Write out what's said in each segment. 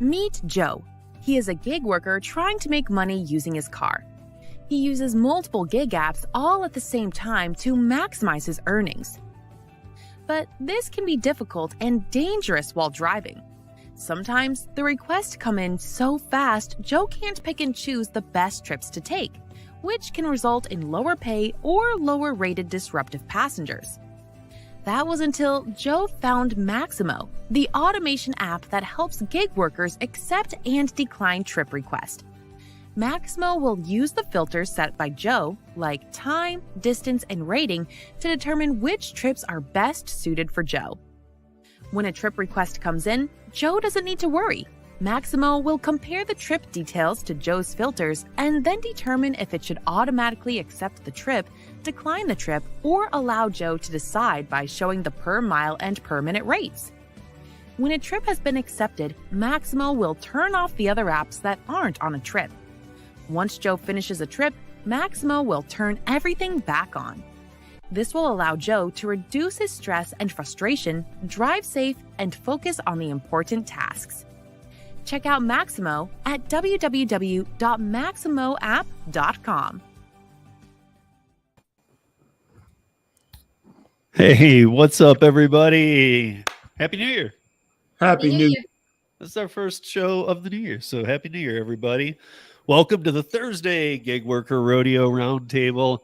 Meet Joe. He is a gig worker trying to make money using his car. He uses multiple gig apps all at the same time to maximize his earnings. But this can be difficult and dangerous while driving. Sometimes the requests come in so fast Joe can't pick and choose the best trips to take, which can result in lower pay or lower rated disruptive passengers. That was until Joe found Maximo, the automation app that helps gig workers accept and decline trip requests. Maximo will use the filters set by Joe, like time, distance, and rating, to determine which trips are best suited for Joe. When a trip request comes in, Joe doesn't need to worry. Maximo will compare the trip details to Joe's filters and then determine if it should automatically accept the trip, decline the trip, or allow Joe to decide by showing the per mile and per minute rates. When a trip has been accepted, Maximo will turn off the other apps that aren't on a trip. Once Joe finishes a trip, Maximo will turn everything back on. This will allow Joe to reduce his stress and frustration, drive safe, and focus on the important tasks. Check out Maximo at www.maximoapp.com. Hey, what's up, everybody? Happy New Year. Happy New Year. This is our first show of the new year, so Happy New Year, everybody. Welcome to the Thursday Gig Worker Rodeo Roundtable.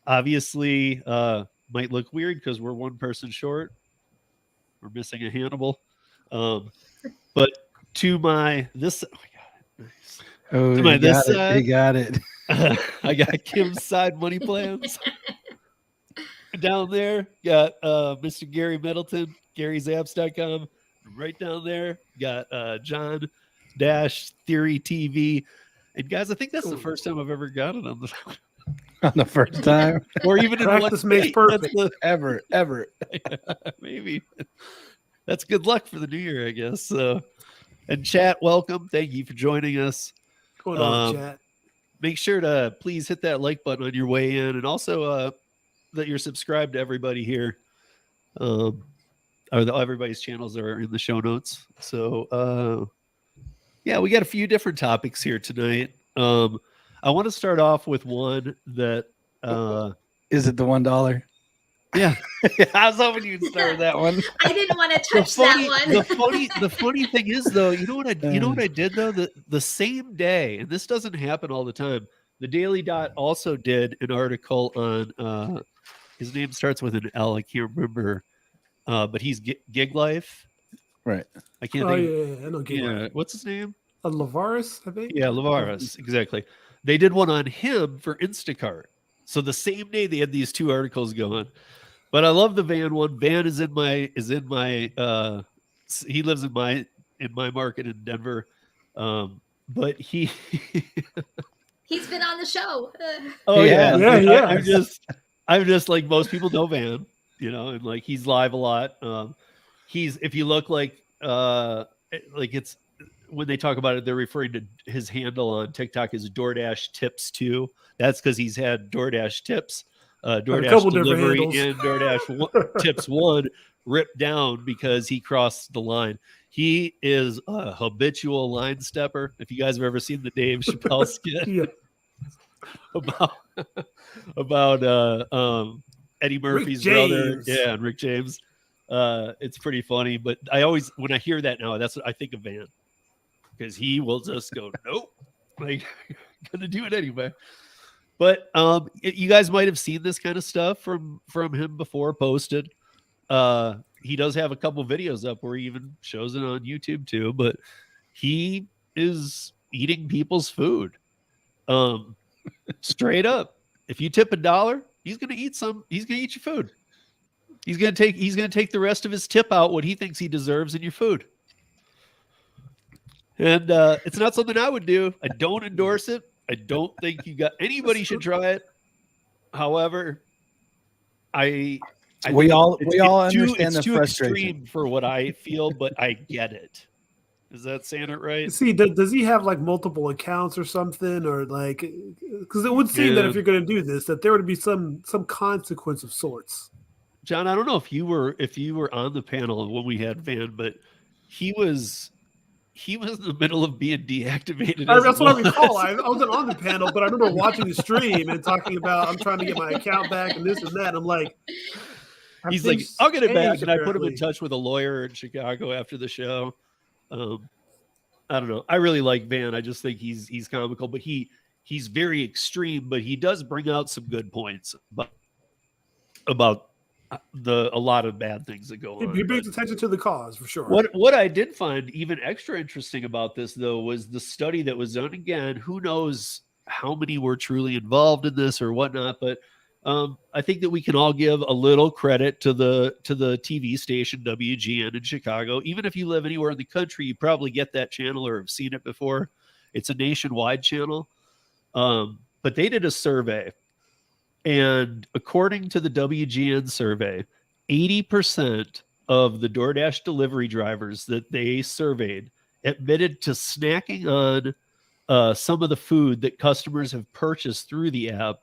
Obviously, might look weird because we're one person short. We're missing a Hannibal. But to my this, oh, I got it. Nice. Oh, to my this got side, you got it. I got Kim's side money plans. Down there, got Mr. Gary Middleton, GaryZapps.com. Right down there, got John Theory TV. And guys, I think that's the first time I've ever got it on the first time, or even in practice makes perfect. ever. Maybe that's good luck for the new year, I guess. And chat, welcome. Thank you for joining us. What's going on, chat? Make sure to please hit that like button on your way in, and also that you're subscribed to everybody here. Everybody's channels are in the show notes. So yeah, we got a few different topics here tonight. I want to start off with one that is it the $1? Yeah. I was hoping you'd start with that one. I didn't want to touch that one. The funny thing is, though, you know what I did though? The same day, and this doesn't happen all the time. The Daily Dot also did an article on his name starts with an L. I can't remember, but he's Gig Life. Right. I can't think. Yeah, I know Gig Life. What's his name? Lavaris, I think. Yeah, Lavaris, exactly. They did one on him for Instacart. So the same day they had these two articles going. But I love the Van one. Van is in my he lives in my market in Denver. But he's been on the show. Oh yeah. I'm just like most people know Van, and like he's live a lot. If you look like it's when they talk about it, they're referring to his handle on TikTok as DoorDash Tips 2. That's because he's had DoorDash Tips, DoorDash Delivery, and DoorDash Tips 1 ripped down because he crossed the line. He is a habitual line stepper. If you guys have ever seen the Dave Chappelle skit about Eddie Murphy's brother, and Rick James, it's pretty funny. But when I hear that now, that's what I think of Van. Because he will just go, nope, like, gonna do it anyway. But you guys might have seen this kind of stuff from him before posted. He does have a couple videos up where he even shows it on YouTube too. But he is eating people's food, straight up. If you tip $1, he's gonna eat some. He's gonna eat your food. He's gonna take the rest of his tip out, what he thinks he deserves in your food. And it's not something I would do. I don't endorse it. I don't think anybody should try it. However, we all understand the frustration. It's too extreme for what I feel, but I get it. Is that saying it right? See, does he have like multiple accounts or something, or like? Because it would seem that if you're going to do this, that there would be some consequence of sorts. John, I don't know if you were on the panel when we had Van, but he was he was in the middle of being deactivated. That's what I recall. I wasn't on the panel, but I remember watching the stream and talking about I'm trying to get my account back and this and that. And I'm like, he's like, I'll get it back. And I put him in touch with a lawyer in Chicago after the show. I don't know. I really like Van. I just think he's comical, but he's very extreme, but he does bring out some good points about a lot of bad things that go on. He brings attention to the cause for sure. What I did find even extra interesting about this, though, was the study that was done. Again, who knows how many were truly involved in this or whatnot, but I think that we can all give a little credit to the TV station WGN in Chicago. Even if you live anywhere in the country, you probably get that channel or have seen it before. It's a nationwide channel. But they did a survey, and according to the WGN survey, 80% of the DoorDash delivery drivers that they surveyed admitted to snacking on some of the food that customers have purchased through the app.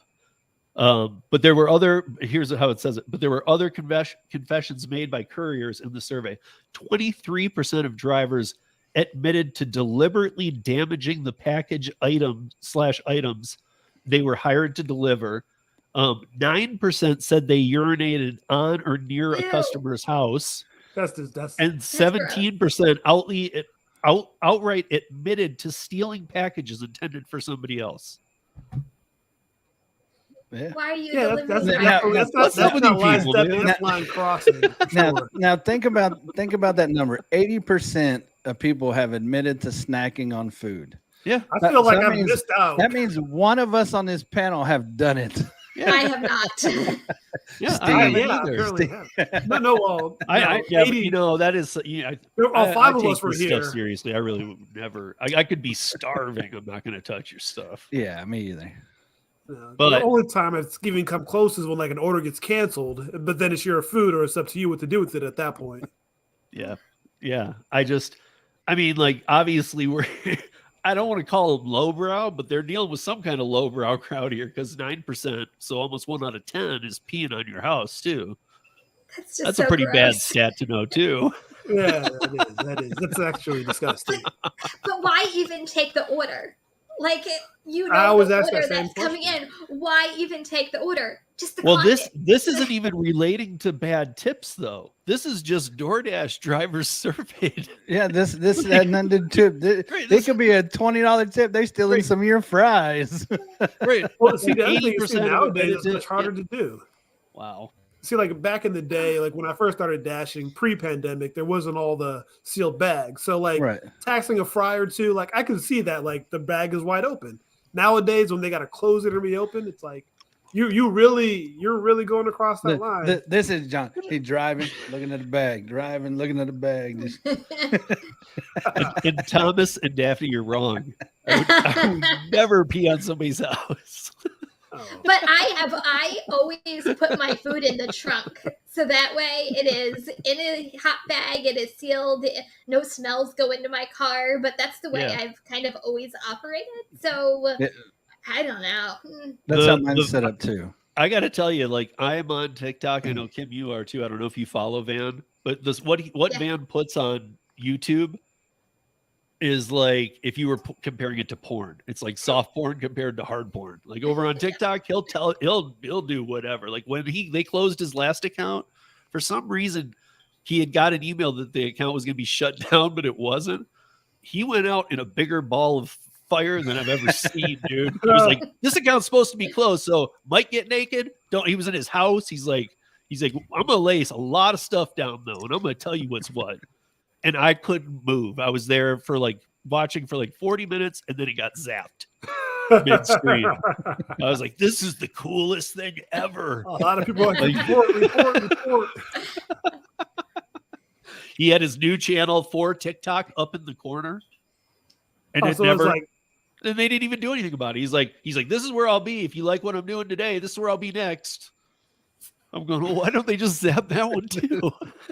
But there were here's how it says it, but there were other confessions made by couriers in the survey. 23% of drivers admitted to deliberately damaging the package items they were hired to deliver. 9% said they urinated on or near a customer's house. That's and 17% outright admitted to stealing packages intended for somebody else. Yeah. Why are you that's line crossing. Now think about that number. 80% of people have admitted to snacking on food. Yeah, I feel like I've missed out. That means one of us on this panel have done it. Yeah. I have not. Yeah, that is. All five of us were here. Seriously, I really would never. I could be starving. I'm not going to touch your stuff. Yeah, me either. But the only time it's even come close is when like an order gets canceled, but then it's your food or it's up to you what to do with it at that point. Yeah. Obviously we're, I don't want to call them lowbrow, but they're dealing with some kind of lowbrow crowd here because 9%, so almost 1 out of 10 is peeing on your house too. That's a pretty bad stat to know too. Yeah, that is. That's actually disgusting. But why even take the order? Like, I always ask order that same that's coming in. Why even take the order? Just the this isn't even relating to bad tips though. This is just DoorDash drivers surveyed. Yeah, this had nothing to do. They could be a $20 tip. They're stealing some of your fries. Right. Well, see, the other thing is nowadays it's much harder to do. Wow. See, like back in the day, like when I first started dashing pre-pandemic, there wasn't all the sealed bags. So like taxing a fry or two, like I can see that like the bag is wide open. Nowadays, when they got to close it and reopen, it's like you're really going across that line. This is John. He's driving, looking at the bag. Driving, looking at the bag. Just... and Thomas and Daphne, you're wrong. I would never pee on somebody's house. But I always put my food in the trunk. So that way it is in a hot bag, it is sealed, no smells go into my car, but that's the way I've kind of always operated. So I don't know. That's how mine's set up too. I got to tell you, like I'm on TikTok. I know Kim, you are too. I don't know if you follow Van, but what Van puts on YouTube is like if you were comparing it to porn, it's like soft porn compared to hard porn. Like over on TikTok, he'll do whatever. Like when they closed his last account, for some reason, he had got an email that the account was going to be shut down, but it wasn't. He went out in a bigger ball of fire than I've ever seen, dude. He was like, this account's supposed to be closed, so might get naked. He was in his house. He's like, I'm gonna lace a lot of stuff down though, and I'm gonna tell you what's what. And I couldn't move. I was there for watching for 40 minutes, and then it got zapped midstream. I was like, this is the coolest thing ever. A lot of people are like, report. He had his new channel for TikTok up in the corner. And and they didn't even do anything about it. He's like, this is where I'll be. If you like what I'm doing today, this is where I'll be next. I'm going, well, why don't they just zap that one too?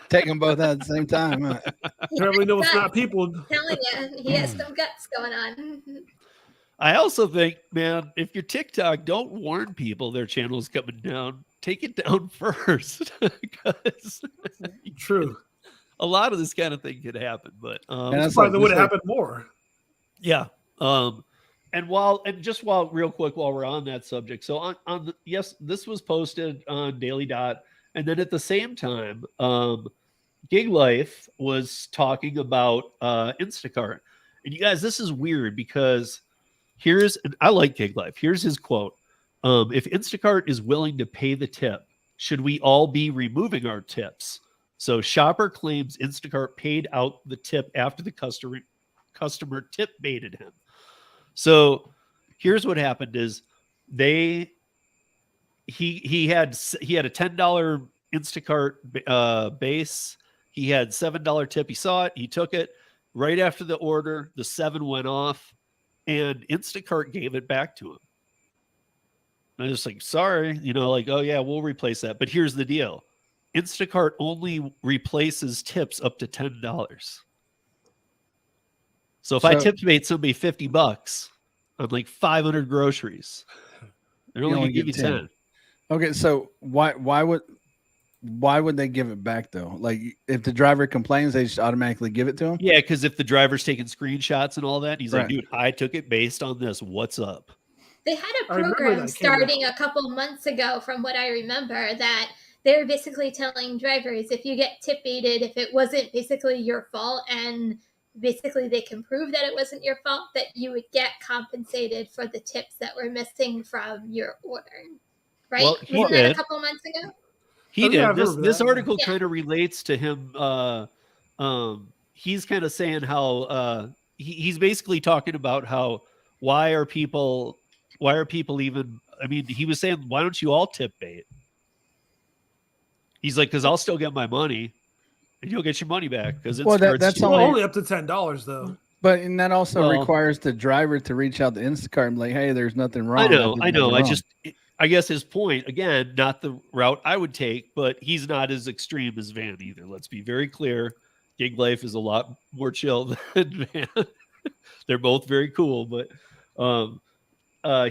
Take them both out at the same time. Huh? Apparently know it's not people. I'm telling you, he has some guts going on. I also think, man, if you're TikTok, don't warn people their channel's coming down. Take it down first. True. a lot of this kind of thing could happen, but that's probably that would have happened more. Yeah. And just real quick, while we're on that subject, so yes, this was posted on Daily Dot, and then at the same time, Gig Life was talking about Instacart, and you guys, this is weird because I like Gig Life. Here's his quote: "If Instacart is willing to pay the tip, should we all be removing our tips?" So shopper claims Instacart paid out the tip after the customer tip baited him. So here's what happened: is he had a $10 Instacart base. He had $7 tip. He saw it. He took it right after the order. The 7 went off, and Instacart gave it back to him. And I was like, sorry, like, oh yeah, we'll replace that. But here's the deal: Instacart only replaces tips up to $10. So if I tip bait somebody $50 on like 500 groceries, they're only going to give you 10. Okay, so why would they give it back though? Like if the driver complains, they just automatically give it to him? Yeah, because if the driver's taking screenshots and all that, he's like, dude, I took it based on this. What's up? They had a program starting a couple months ago, from what I remember, that they were basically telling drivers, if you get tip baited, if it wasn't basically your fault, and basically they can prove that it wasn't your fault, that you would get compensated for the tips that were missing from your order. Right? Well, Wasn't that a couple months ago? He did. This article kind of relates to him. He's kind of saying how he's basically talking about how why are people even, I mean, he was saying, why don't you all tip bait? He's like, because I'll still get my money and you'll get your money back. Because that's only up to $10 though. But and that also requires the driver to reach out to Instacart and be like, hey, there's nothing wrong. I know. I guess his point, again, not the route I would take, but he's not as extreme as Van either. Let's be very clear. Gig Life is a lot more chill than Van. They're both very cool, but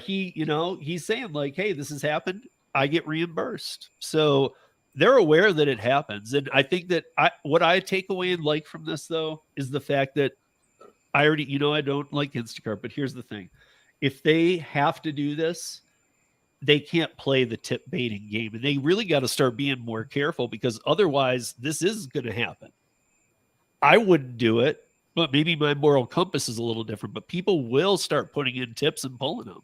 he's saying like, hey, this has happened. I get reimbursed. So they're aware that it happens. And I think that what I take away and like from this though, is the fact that I don't like Instacart, but here's the thing. If they have to do this, they can't play the tip baiting game, and they really got to start being more careful, because otherwise this is going to happen. I wouldn't do it, but maybe my moral compass is a little different, but people will start putting in tips and pulling them.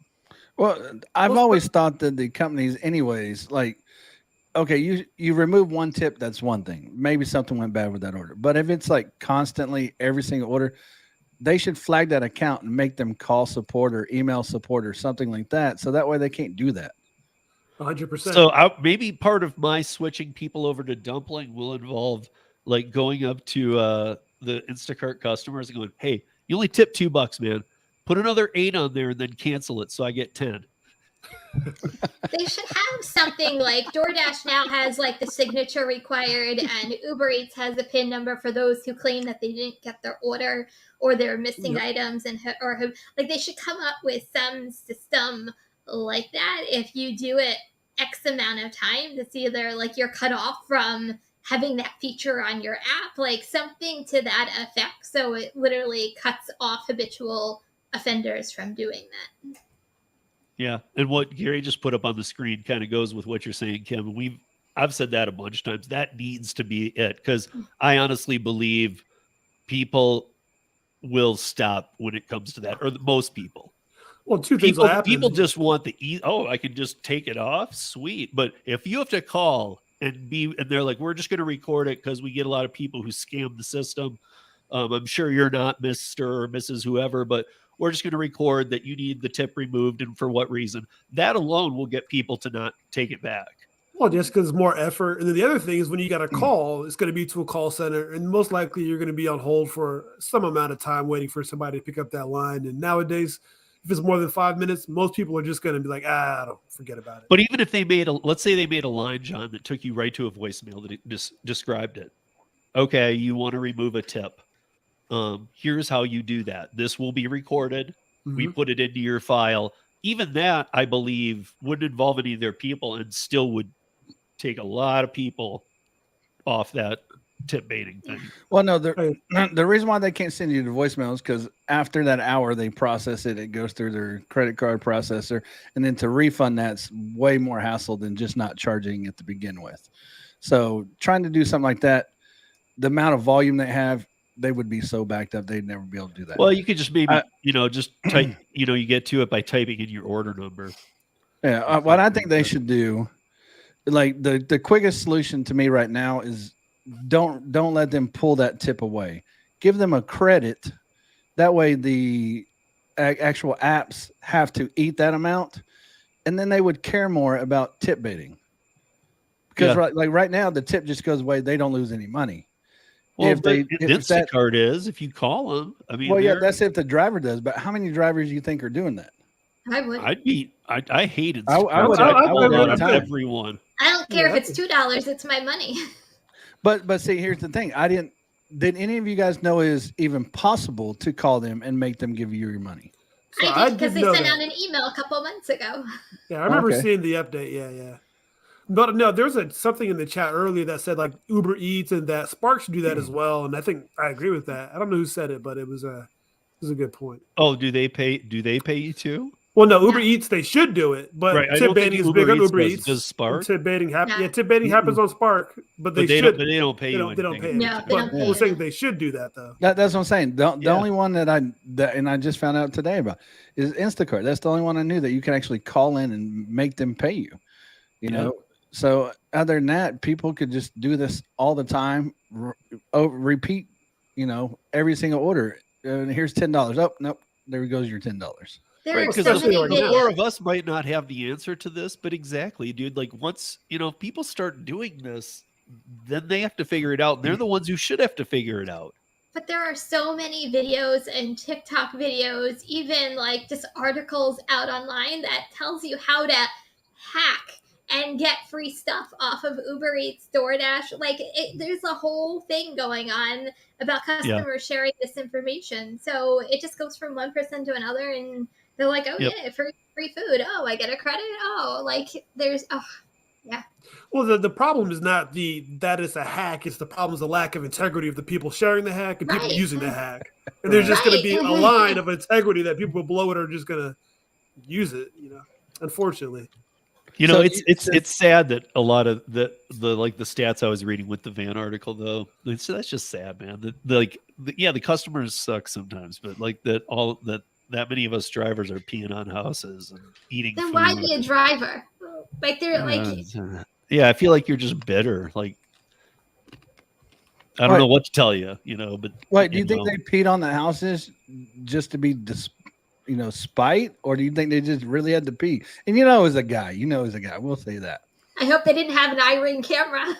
Well, I've always thought that the companies anyways, like, okay, you remove one tip, that's one thing. Maybe something went bad with that order. But if it's like constantly every single order, they should flag that account and make them call support or email support or something like that. So that way they can't do that. 100%. So maybe part of my switching people over to Dumpling will involve like going up to the Instacart customers and going, hey, you only tip $2, man. Put another 8 on there and then cancel it so I get 10. They should have something like DoorDash now has like the signature required, and Uber Eats has a PIN number for those who claim that they didn't get their order or they're missing items, or like they should come up with some system like that. If you do it X amount of times, it's either like you're cut off from having that feature on your app, like something to that effect. So it literally cuts off habitual offenders from doing that. Yeah, and what Gary just put up on the screen kind of goes with what you're saying, Kim. I've said that a bunch of times. That needs to be it, because I honestly believe people will stop when it comes to that, or most people. Well, two things will happen. People just want I can just take it off, sweet. But if you have to call and they're like, we're just going to record it because we get a lot of people who scam the system. I'm sure you're not Mr. or Mrs. whoever, but we're just going to record that you need the tip removed and for what reason. That alone will get people to not take it back. Well, just because it's more effort. And then the other thing is when you got a call, it's going to be to a call center, and most likely you're going to be on hold for some amount of time waiting for somebody to pick up that line. And nowadays, if it's more than 5 minutes, most people are just going to be like, I don't forget about it. But even if let's say they made a line, John, that took you right to a voicemail that it described it. Okay, you want to remove a tip. Here's how you do that. This will be recorded. Mm-hmm. We put it into your file. Even that, I believe, wouldn't involve any of their people and still would take a lot of people off that tip baiting thing. Well, no, the reason why they can't send you the voicemails because after that hour they process it, it goes through their credit card processor, and then to refund that's way more hassle than just not charging it to begin with. So trying to do something like that, the amount of volume they have, they would be so backed up they'd never be able to do that. Well, you could just maybe just type, you get to it by typing in your order number. Yeah, what I think they should do, like the quickest solution to me right now is don't let them pull that tip away. Give them a credit. That way the actual apps have to eat that amount, and then they would care more about tip baiting. Because right now the tip just goes away. They don't lose any money. Well, if Instacart is, if you call them, I mean, well, yeah, that's if the driver does. But how many drivers do you think are doing that? I would. I hated. I would everyone. I don't care if it's $2. It's my money. But see, here's the thing. Did any of you guys know it is even possible to call them and make them give you your money? So I did because they sent out an email a couple months ago. Yeah, I remember seeing the update. Yeah. But no, there's something in the chat earlier that said like Uber Eats and that Spark should do that as well. And I think I agree with that. I don't know who said it, but it was a good point. Oh, do they pay you too? Well, no, Uber Eats, they should do it, but tip baiting is big on Uber Eats. Does Spark? Tip baiting happens. Yeah, tip baiting happens on Spark, but they should. But they don't pay you. They don't pay. No, but we're saying they should do that though. That's what I'm saying. The only one that I just found out today about is Instacart. That's the only one I knew that you can actually call in and make them pay you. You know. So other than that, people could just do this all the time. Repeat. Every single order. Here's $10. Oh nope. There goes your $10. Right, because the more of us might not have the answer to this, but exactly, dude. Like once people start doing this, then they have to figure it out. They're the ones who should have to figure it out. But there are so many videos and TikTok videos, even like just articles out online that tells you how to hack and get free stuff off of Uber Eats, DoorDash. Like there's a whole thing going on about customers sharing this information. So it just goes from one person to another, and they're like, oh, yeah, free food. Oh, I get a credit. Oh, like there's, yeah. Well, the problem is not that it's a hack. It's the problem is the lack of integrity of the people sharing the hack and people using the hack. And there's just going to be a line of integrity that people below it are just going to use it, unfortunately. It's sad that a lot of the stats I was reading with the van article though. That's just sad, man. The customers suck sometimes, but that many of us drivers are peeing on houses and eating. Then food. why be a driver? Like they're yeah, I feel like you're just bitter. Like I don't know what to tell you, But what do you think they peed on the houses just to be spite, or do you think they just really had to pee? And as a guy, we'll say that. I hope they didn't have an iRing camera.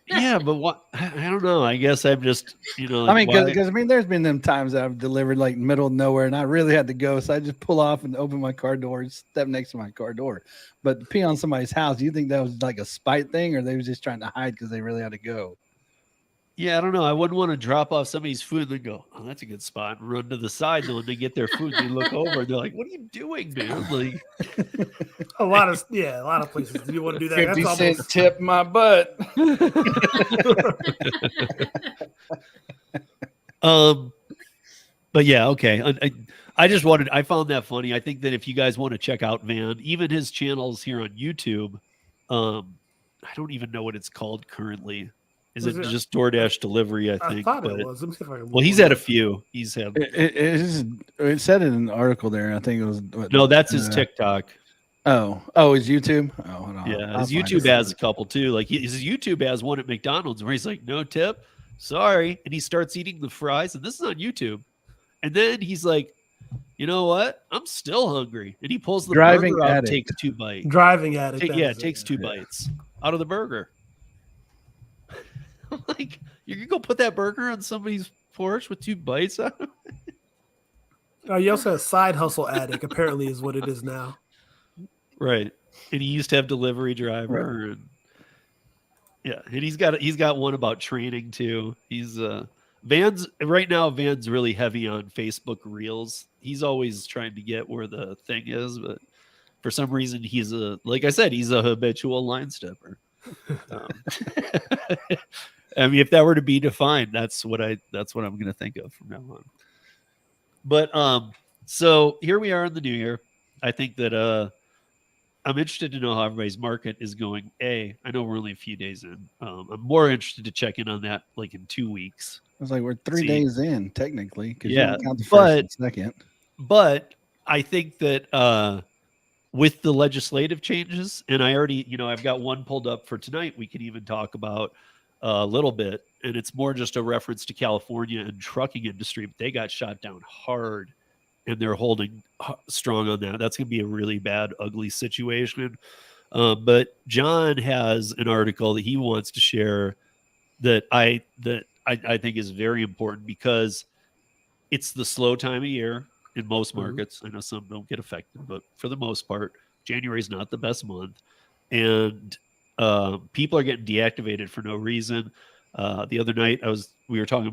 Yeah, but what? I don't know. I guess I'm just, because there's been them times that I've delivered like middle of nowhere, and I really had to go, so I just pull off and open my car door and step next to my car door. But pee on somebody's house, do you think that was like a spite thing, or they was just trying to hide because they really had to go? Yeah, I don't know. I wouldn't want to drop off somebody's food and then go, "Oh, that's a good spot," and run to the side. And when they get their food, they look over and they're like, "What are you doing, man?" Like a lot of places do you want to do that. 50-cent tip my butt. But yeah, okay. I found that funny. I think that if you guys want to check out Van, even his channels here on YouTube, I don't even know what it's called currently. Is it just DoorDash delivery? I think. I thought it was. Let me see if I can well, he's had a few. He's had. It said it in the article there. I think it was. No, that's his TikTok. Oh, his YouTube. Oh, hold on. Yeah, his YouTube has a couple too. Like his YouTube has one at McDonald's where he's like, "No tip, sorry," and he starts eating the fries, and this is on YouTube. And then he's like, "You know what? I'm still hungry," and he pulls the burger out and takes 2 bites. Driving addict. Takes 2 bites out of the burger. I'm like, you're gonna go put that burger on somebody's porch with 2 bites out of it? Oh, you also have side hustle addict, apparently is what it is now. Right. And he used to have delivery driver. Right. And he's got one about training too. He's Van's really heavy on Facebook Reels. He's always trying to get where the thing is, but for some reason he's a habitual line stepper. I mean, if that were to be defined, that's what I'm going to think of from now on. But so here we are in the new year. I think that I'm interested to know how everybody's market is going. I know we're only a few days in. I'm more interested to check in on that like in 2 weeks. I was like, we're 3 days in technically because you don't count the first and second. But I think that with the legislative changes, and I already, I've got one pulled up for tonight. We can even talk about a little bit, and it's more just a reference to California and trucking industry. But they got shot down hard, and they're holding strong on that. That's going to be a really bad, ugly situation. But John has an article that he wants to share that I think is very important because it's the slow time of year in most markets. I know some don't get affected, but for the most part, January is not the best month, and people are getting deactivated for no reason. The other night, I was talking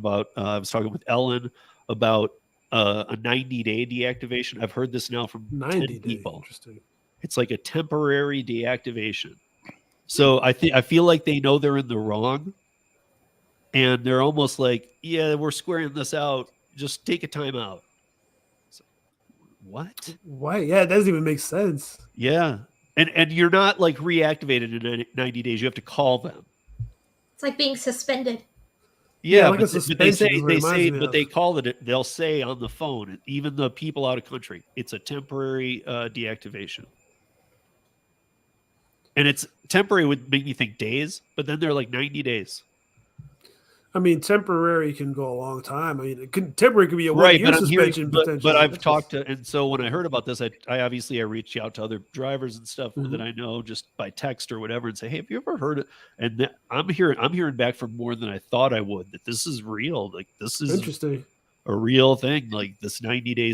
with Ellen about a 90-day deactivation. I've heard this now from 10 people. Interesting. It's like a temporary deactivation. So I feel like they know they're in the wrong, and they're almost like, yeah, we're squaring this out. Just take a time out. So, what? Why? Yeah, it doesn't even make sense. Yeah. And you're not like reactivated in 90 days. You have to call them. It's like being suspended. Yeah, like but they call it. They'll say on the phone, even the people out of country, it's a temporary deactivation. And it's temporary would make me think days, but then they're like 90 days. I mean, temporary can go a long time. I mean, temporary could be a 1-year suspension potentially. But I've talked to, and so when I heard about this, I obviously reached out to other drivers and stuff that I know just by text or whatever, and say, hey, have you ever heard it? And I'm hearing back from more than I thought I would. That this is real. Like this is interesting, a real thing. Like this 90-day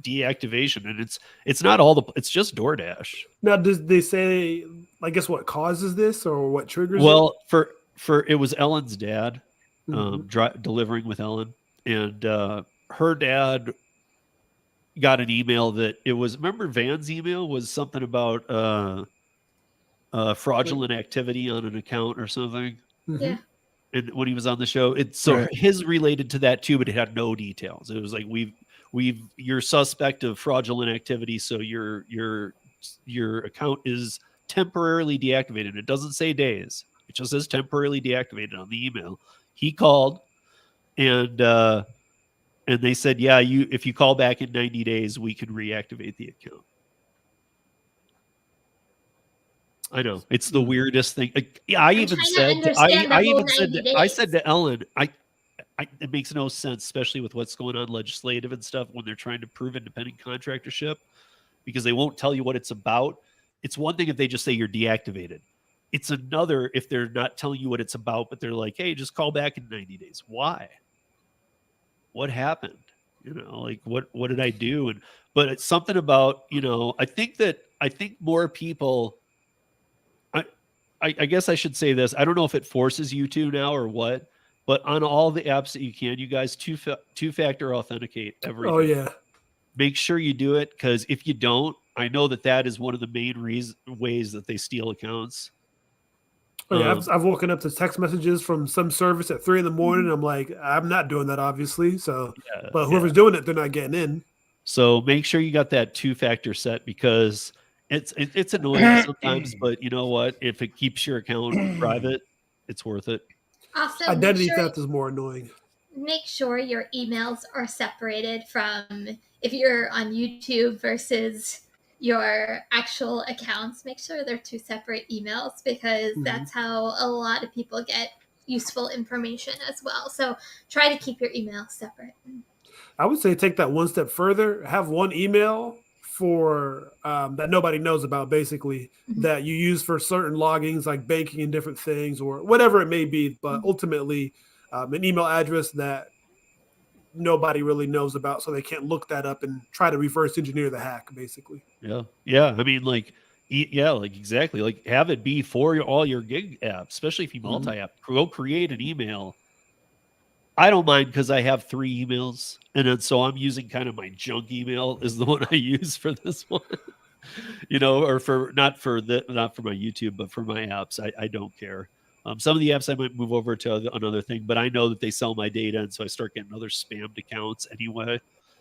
deactivation, and it's not all it's just DoorDash. Now, does they say? I guess what causes this or what triggers? Well, it was Ellen's dad delivering with Ellen, and her dad got an email that it was, remember Van's email was something about fraudulent activity on an account or something. Yeah. And when he was on the show, his related to that too, but it had no details. It was like you're suspect of fraudulent activity, so your account is temporarily deactivated. It doesn't say days. It just says temporarily deactivated on the email. He called, and they said, yeah, if you call back in 90 days, we can reactivate the account. I know it's the weirdest thing. I said to Ellen, it makes no sense, especially with what's going on legislative and stuff when they're trying to prove independent contractorship, because they won't tell you what it's about. It's one thing if they just say you're deactivated. It's another if they're not telling you what it's about, but they're like, hey, just call back in 90 days. Why? What happened? Like what did I do? But it's something about, I think more people, I guess I should say this. I don't know if it forces you to now or what, but on all the apps that you guys two-factor authenticate everything. Oh yeah. Make sure you do it, because if you don't, I know that is one of the main ways that they steal accounts. Oh, yeah, I've woken up to text messages from some service at 3 a.m. I'm like, I'm not doing that, obviously. So, but whoever's doing it, they're not getting in. So make sure you got that two-factor set, because it's annoying sometimes. But you know what? If it keeps your account private, it's worth it. Also, identity theft is more annoying. Make sure your emails are separated from if you're on YouTube versus your actual accounts. Make sure they're 2 separate emails, because that's how a lot of people get useful information as well. So try to keep your emails separate. I would say take that one step further. Have one email for that nobody knows about, basically, that you use for certain logins like banking and different things or whatever it may be. But ultimately, an email address that nobody really knows about, so they can't look that up and try to reverse engineer the hack, basically. Yeah. I mean, exactly. Like, have it be for all your gig apps, especially if you multi-app. Go create an email. I don't mind, because I have 3 emails, and then so I'm using kind of my junk email is the one I use for this one. Or for not for my YouTube, but for my apps. I don't care. Some of the apps I might move over to another thing, but I know that they sell my data, and so I start getting other spammed accounts anyway.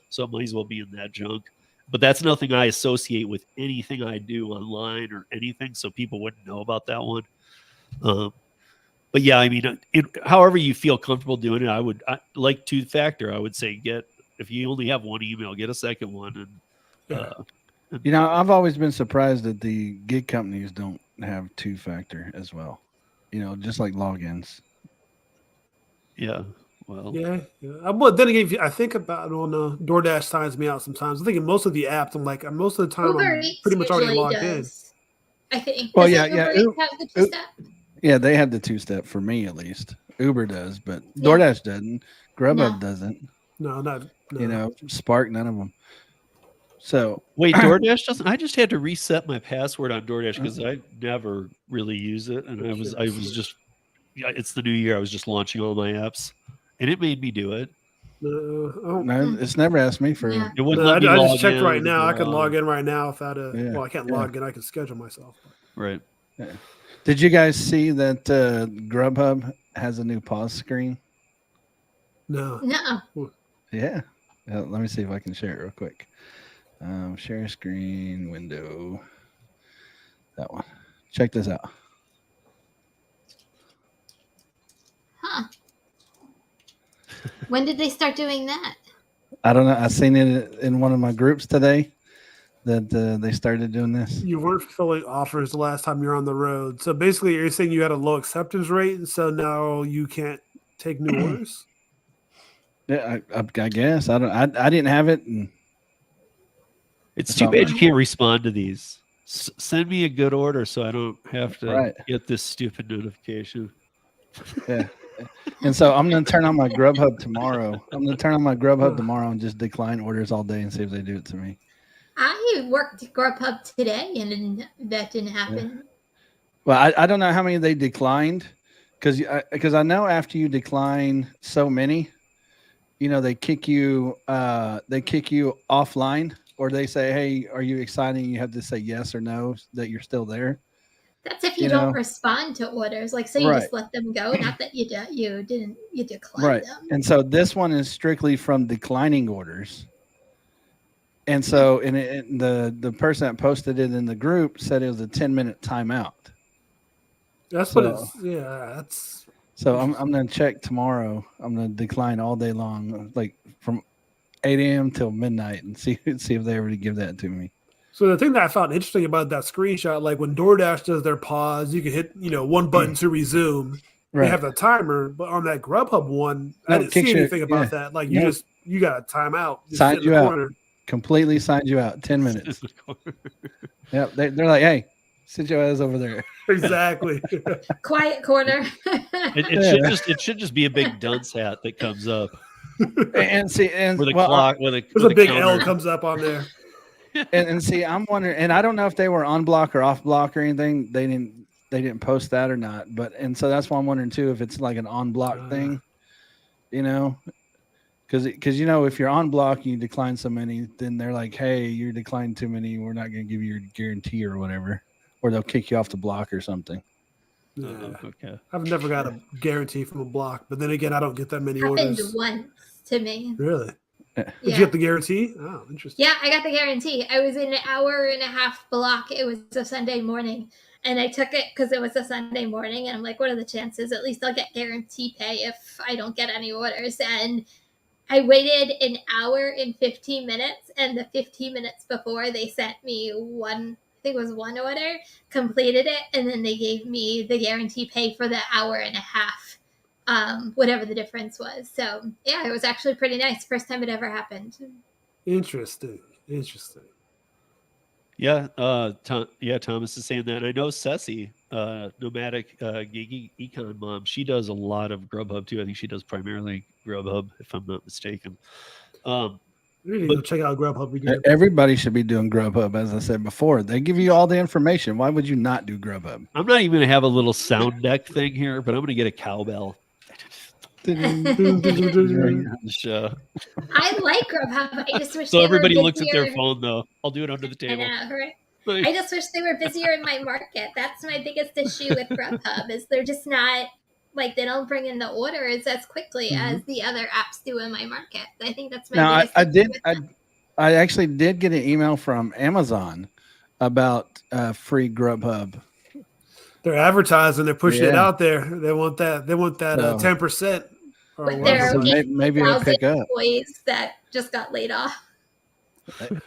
So it might as well be in that junk. But that's nothing I associate with anything I do online or anything, so people wouldn't know about that one. But yeah, I mean, however you feel comfortable doing it, I like two-factor. I would say if you only have one email, get a second one. And I've always been surprised that the gig companies don't have two-factor as well. Just like logins. Yeah. Well. Yeah. But then again, if I think about DoorDash signs me out sometimes. I'm thinking most of the apps, I'm like, most of the time, Uber I'm Eats pretty much already logged does, in. I think. Well, Doesn't yeah. Uber Eats have the two-step? Yeah, they have the two-step for me at least. Uber does, but DoorDash doesn't. Grubhub doesn't. No. Spark, none of them. So wait, DoorDash doesn't. I just had to reset my password on DoorDash because I never really use it, and I was just. Yeah, it's the new year. I was just launching all my apps, and it made me do it. No, it's never asked me for. Yeah. It wouldn't let me log just checked in right now. I could log in right now without a. Yeah. Well, I can't log in. I can schedule myself. Right. Yeah. Did you guys see that Grubhub has a new pause screen? No. Yeah. Let me see if I can share it real quick. Share screen window. That one. Check this out. Huh. When did they start doing that? I don't know. I seen it in one of my groups today that they started doing this. You weren't fulfilling offers the last time you're on the road. So basically, you're saying you had a low acceptance rate, and so now you can't take new orders? Yeah, I guess. I didn't have it. And it's too bad you can't respond to these. Send me a good order so I don't have to get this stupid notification. Yeah. And so I'm going to turn on my Grubhub tomorrow. And just decline orders all day and see if they do it to me. I worked Grubhub today, and that didn't happen. Yeah. Well, I don't know how many they declined because I know after you decline so many, they kick you offline, or they say, "Hey, are you excited?" You have to say yes or no that you're still there. That's if you don't respond to orders. Like, say you just let them go, not that you decline them. And so this one is strictly from declining orders. And so, the person that posted it in the group said it was a 10-minute timeout. That's what it's. Yeah, that's. So I'm going to check tomorrow. I'm going to decline all day long, like from 8 a.m. till midnight, and see if they ever give that to me. So the thing that I found interesting about that screenshot, like when DoorDash does their pause, you can hit one button to resume. Right. They have the timer, but on that Grubhub one, I didn't see anything about that. Like you got a timeout. Signed you out. Completely signed you out. 10 minutes. Yep. They're like, hey, sit your ass over there. Exactly. Quiet corner. It should just be a big dunce hat that comes up. And with a clock, there's a big L comes up on there. And see, I'm wondering, and I don't know if they were on block or off block or anything. They didn't post that or not. And so that's why I'm wondering too if it's like an on block thing, because if you're on block and you decline so many, then they're like, hey, you're declining too many. We're not going to give you your guarantee or whatever, or they'll kick you off the block or something. Yeah. Okay. I've never got a guarantee from a block, but then again, I don't get that many orders. Happened once to me. Really? Did you get the guarantee? Oh, interesting. Yeah, I got the guarantee. I was in an hour and a half block. It was a Sunday morning, and I took it because it was a Sunday morning, and I'm like, what are the chances? At least I'll get guarantee pay if I don't get any orders. And I waited an hour and 15 minutes, and the 15 minutes before they sent me one order, completed it, and then they gave me the guarantee pay for the hour and a half. Whatever the difference was. So yeah, it was actually pretty nice. First time it ever happened. Interesting. Yeah. Thomas is saying that. I know Ceci, nomadic gig econ mom, she does a lot of Grubhub too. I think she does primarily Grubhub, if I'm not mistaken. We need to go check out Grubhub again. Everybody should be doing Grubhub, as I said before. They give you all the information. Why would you not do Grubhub? I'm not even going to have a little sound deck thing here, but I'm going to get a cowbell. I like Grubhub. I just wish so everybody looks at their phone, though. I'll do it under the table. Right? I just wish they were busier in my market. That's my biggest issue with Grubhub is they're just not like they don't bring in the orders as quickly as the other apps do in my market. I think that's my biggest issue. I actually did get an email from Amazon about free Grubhub. They're advertising. They're pushing it out there. They want that. They want that 10%. But there are maybe it'll pick up. Employees that just got laid off. They're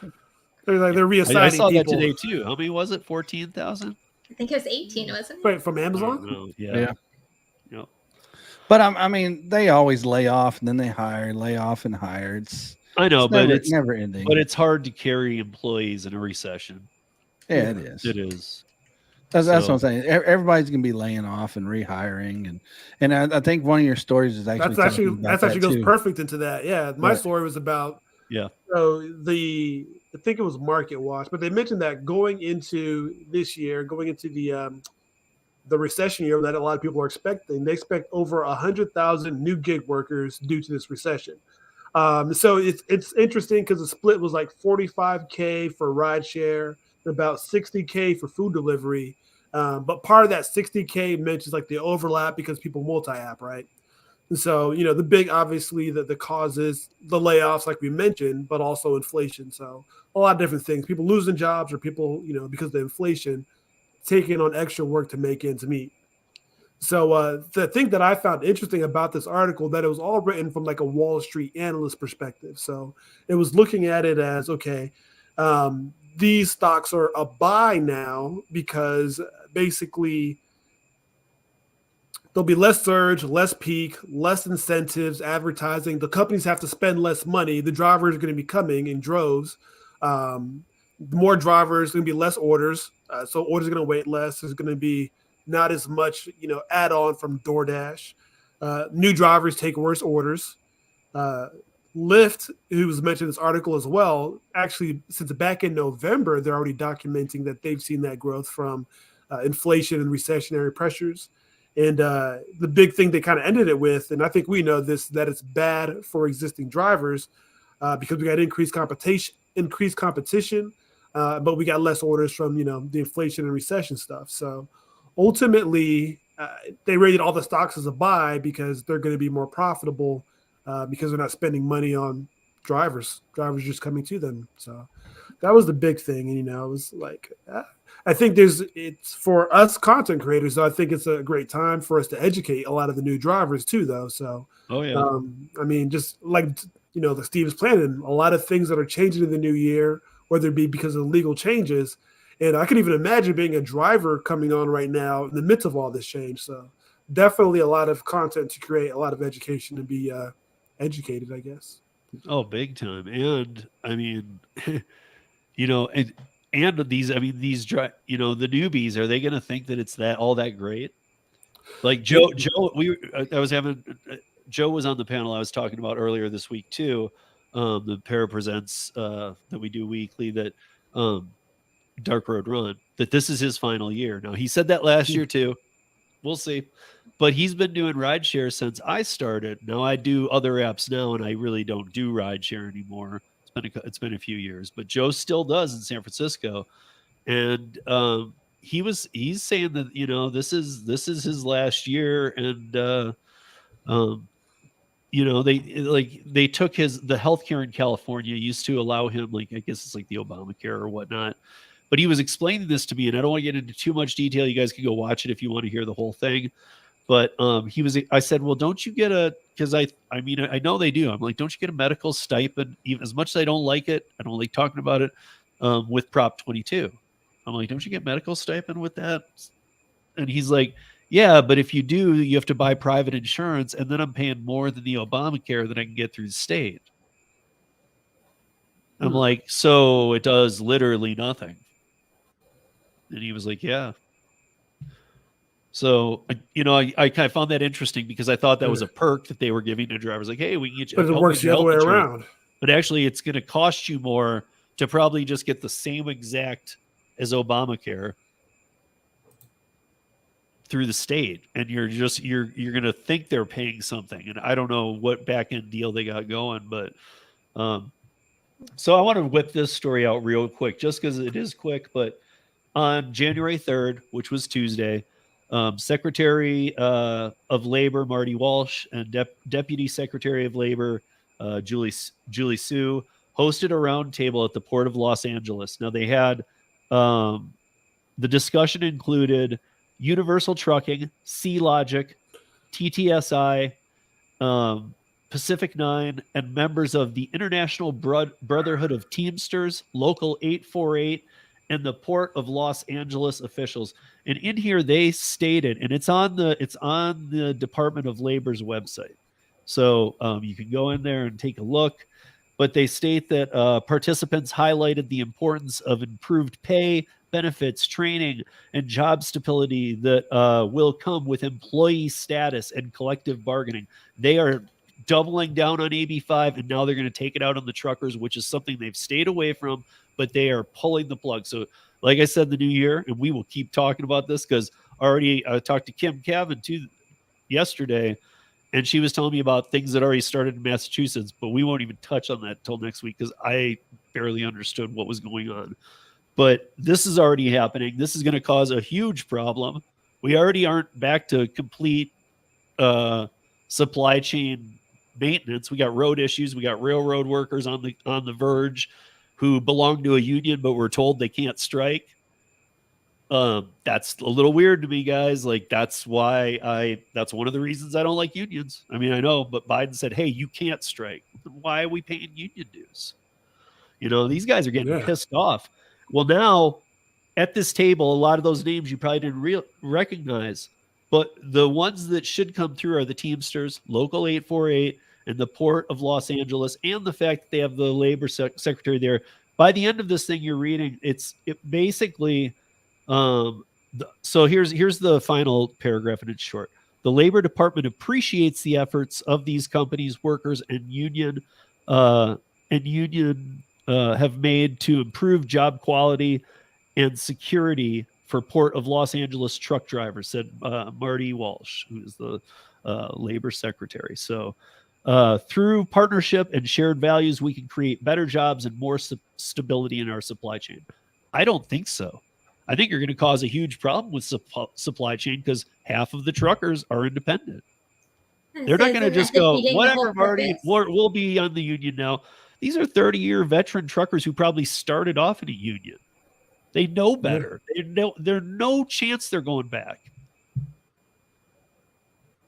reassigning. I saw people. that today too. How many was it? 14,000. I think it was 18, wasn't it? Right, from Amazon. Yeah. But I mean, they always lay off and then they hire, lay off and hire. I know, but it's never ending. But it's hard to carry employees in a recession. Yeah, it is. It is. That's what I'm saying. Everybody's gonna be laying off and rehiring, and I think one of your stories is actually that goes perfect into that. Yeah, my story was about So I think it was Market Watch, but they mentioned that going into this year, going into the recession year that a lot of people are expecting, they expect over 100,000 new gig workers due to this recession. So it's interesting because the split was like 45K for rideshare, about 60K for food delivery. But part of that 60K mentions like the overlap because people multi-app, right? And so, the big, obviously, the causes, the layoffs, like we mentioned, but also inflation. So a lot of different things, people losing jobs or people, because of the inflation, taking on extra work to make ends meet. So the thing that I found interesting about this article, that it was all written from like a Wall Street analyst perspective. So it was looking at it as, okay, these stocks are a buy now because basically there'll be less surge, less peak, less incentives, advertising. The companies have to spend less money. The drivers are going to be coming in droves. More drivers, going to be less orders. So orders are going to wait less. There's going to be not as much, add-on from DoorDash. New drivers take worse orders. Lyft, who was mentioned in this article as well, actually, since back in November, they're already documenting that they've seen that growth from inflation and recessionary pressures. And the big thing they kind of ended it with, and I think we know this, that it's bad for existing drivers because we got increased competition, but we got less orders from, the inflation and recession stuff. So ultimately, they rated all the stocks as a buy because they're going to be more profitable because they're not spending money on drivers just coming to them. So that was the big thing. And, it was like, I think it's for us content creators, though, I think it's a great time for us to educate a lot of the new drivers too, though. So, I mean, just like, the Steve is planning, a lot of things that are changing in the new year, whether it be because of legal changes. And I could even imagine being a driver coming on right now in the midst of all this change. So definitely a lot of content to create, a lot of education to be educated, I guess. Oh, big time. And I mean, and these, the newbies, are they going to think that it's all that great? Like Joe, Joe was on the panel I was talking about earlier this week too. The Para Presents that we do weekly, that Dark Road Run, that this is his final year. Now, he said that last year too. We'll see. But he's been doing rideshare since I started. Now I do other apps now, and I really don't do rideshare anymore. It's been a few years, but Joe still does in San Francisco, and he's saying that this is his last year, and they took the healthcare in California used to allow him, like, I guess it's like the Obamacare or whatnot. But he was explaining this to me, and I don't want to get into too much detail. You guys can go watch it if you want to hear the whole thing. But I said, well, don't you get because I know they do. I'm like, don't you get a medical stipend? Even as much as I don't like it, I don't like talking about it, with Prop 22. I'm like, don't you get medical stipend with that? And he's like, yeah, but if you do, you have to buy private insurance, and then I'm paying more than the Obamacare that I can get through the state. I'm like, so it does literally nothing. And he was like, yeah. So, I kind of found that interesting because I thought that was a perk that they were giving to drivers. Like, hey, we can get you. But it works the other way around. But actually, it's going to cost you more to probably just get the same exact as Obamacare through the state. And you're going to think they're paying something. And I don't know what back end deal they got going, but So I want to whip this story out real quick, just because it is quick. But on January 3rd, which was Tuesday, Secretary of Labor Marty Walsh and Deputy Secretary of Labor Julie Sue hosted a roundtable at the Port of Los Angeles. Now they had the discussion included Universal Trucking, Sea Logic, TTSI, Pacific 9, and members of the International Brotherhood of Teamsters, Local 848, and the Port of Los Angeles officials. And in here they stated, and it's on the Department of Labor's website, so you can go in there and take a look. But they state that participants highlighted the importance of improved pay, benefits, training, and job stability that will come with employee status and collective bargaining. They are doubling down on AB5, and now they're going to take it out on the truckers, which is something they've stayed away from, but they are pulling the plug. So like I said, the new year, and we will keep talking about this, because already I talked to Kim Cavan too yesterday, and she was telling me about things that already started in Massachusetts, but we won't even touch on that till next week because I barely understood what was going on. But this is already happening. This is going to cause a huge problem. We already aren't back to complete supply chain maintenance. We got road issues. We got railroad workers on the verge who belong to a union, but we're told they can't strike. That's a little weird to me, guys. Like, that's one of the reasons I don't like unions. I mean, I know, but Biden said, hey, you can't strike. Why are we paying union dues? These guys are getting pissed off. Well, now at this table, a lot of those names you probably didn't recognize, but the ones that should come through are the Teamsters, Local 848, and the Port of Los Angeles, and the fact that they have the labor secretary there. By the end of this thing you're reading, it basically, so here's the final paragraph, and it's short. The Labor Department appreciates the efforts of these companies, workers, and union have made to improve job quality and security for Port of Los Angeles truck drivers, said Marty Walsh, who is the labor secretary. So through partnership and shared values, we can create better jobs and more stability in our supply chain. I don't think so. I think you're going to cause a huge problem with supply chain because half of the truckers are independent. They're not going to just go, whatever, Marty, we'll be on the union now. These are 30-year veteran truckers who probably started off in a union. They know better. There's no chance they're going back.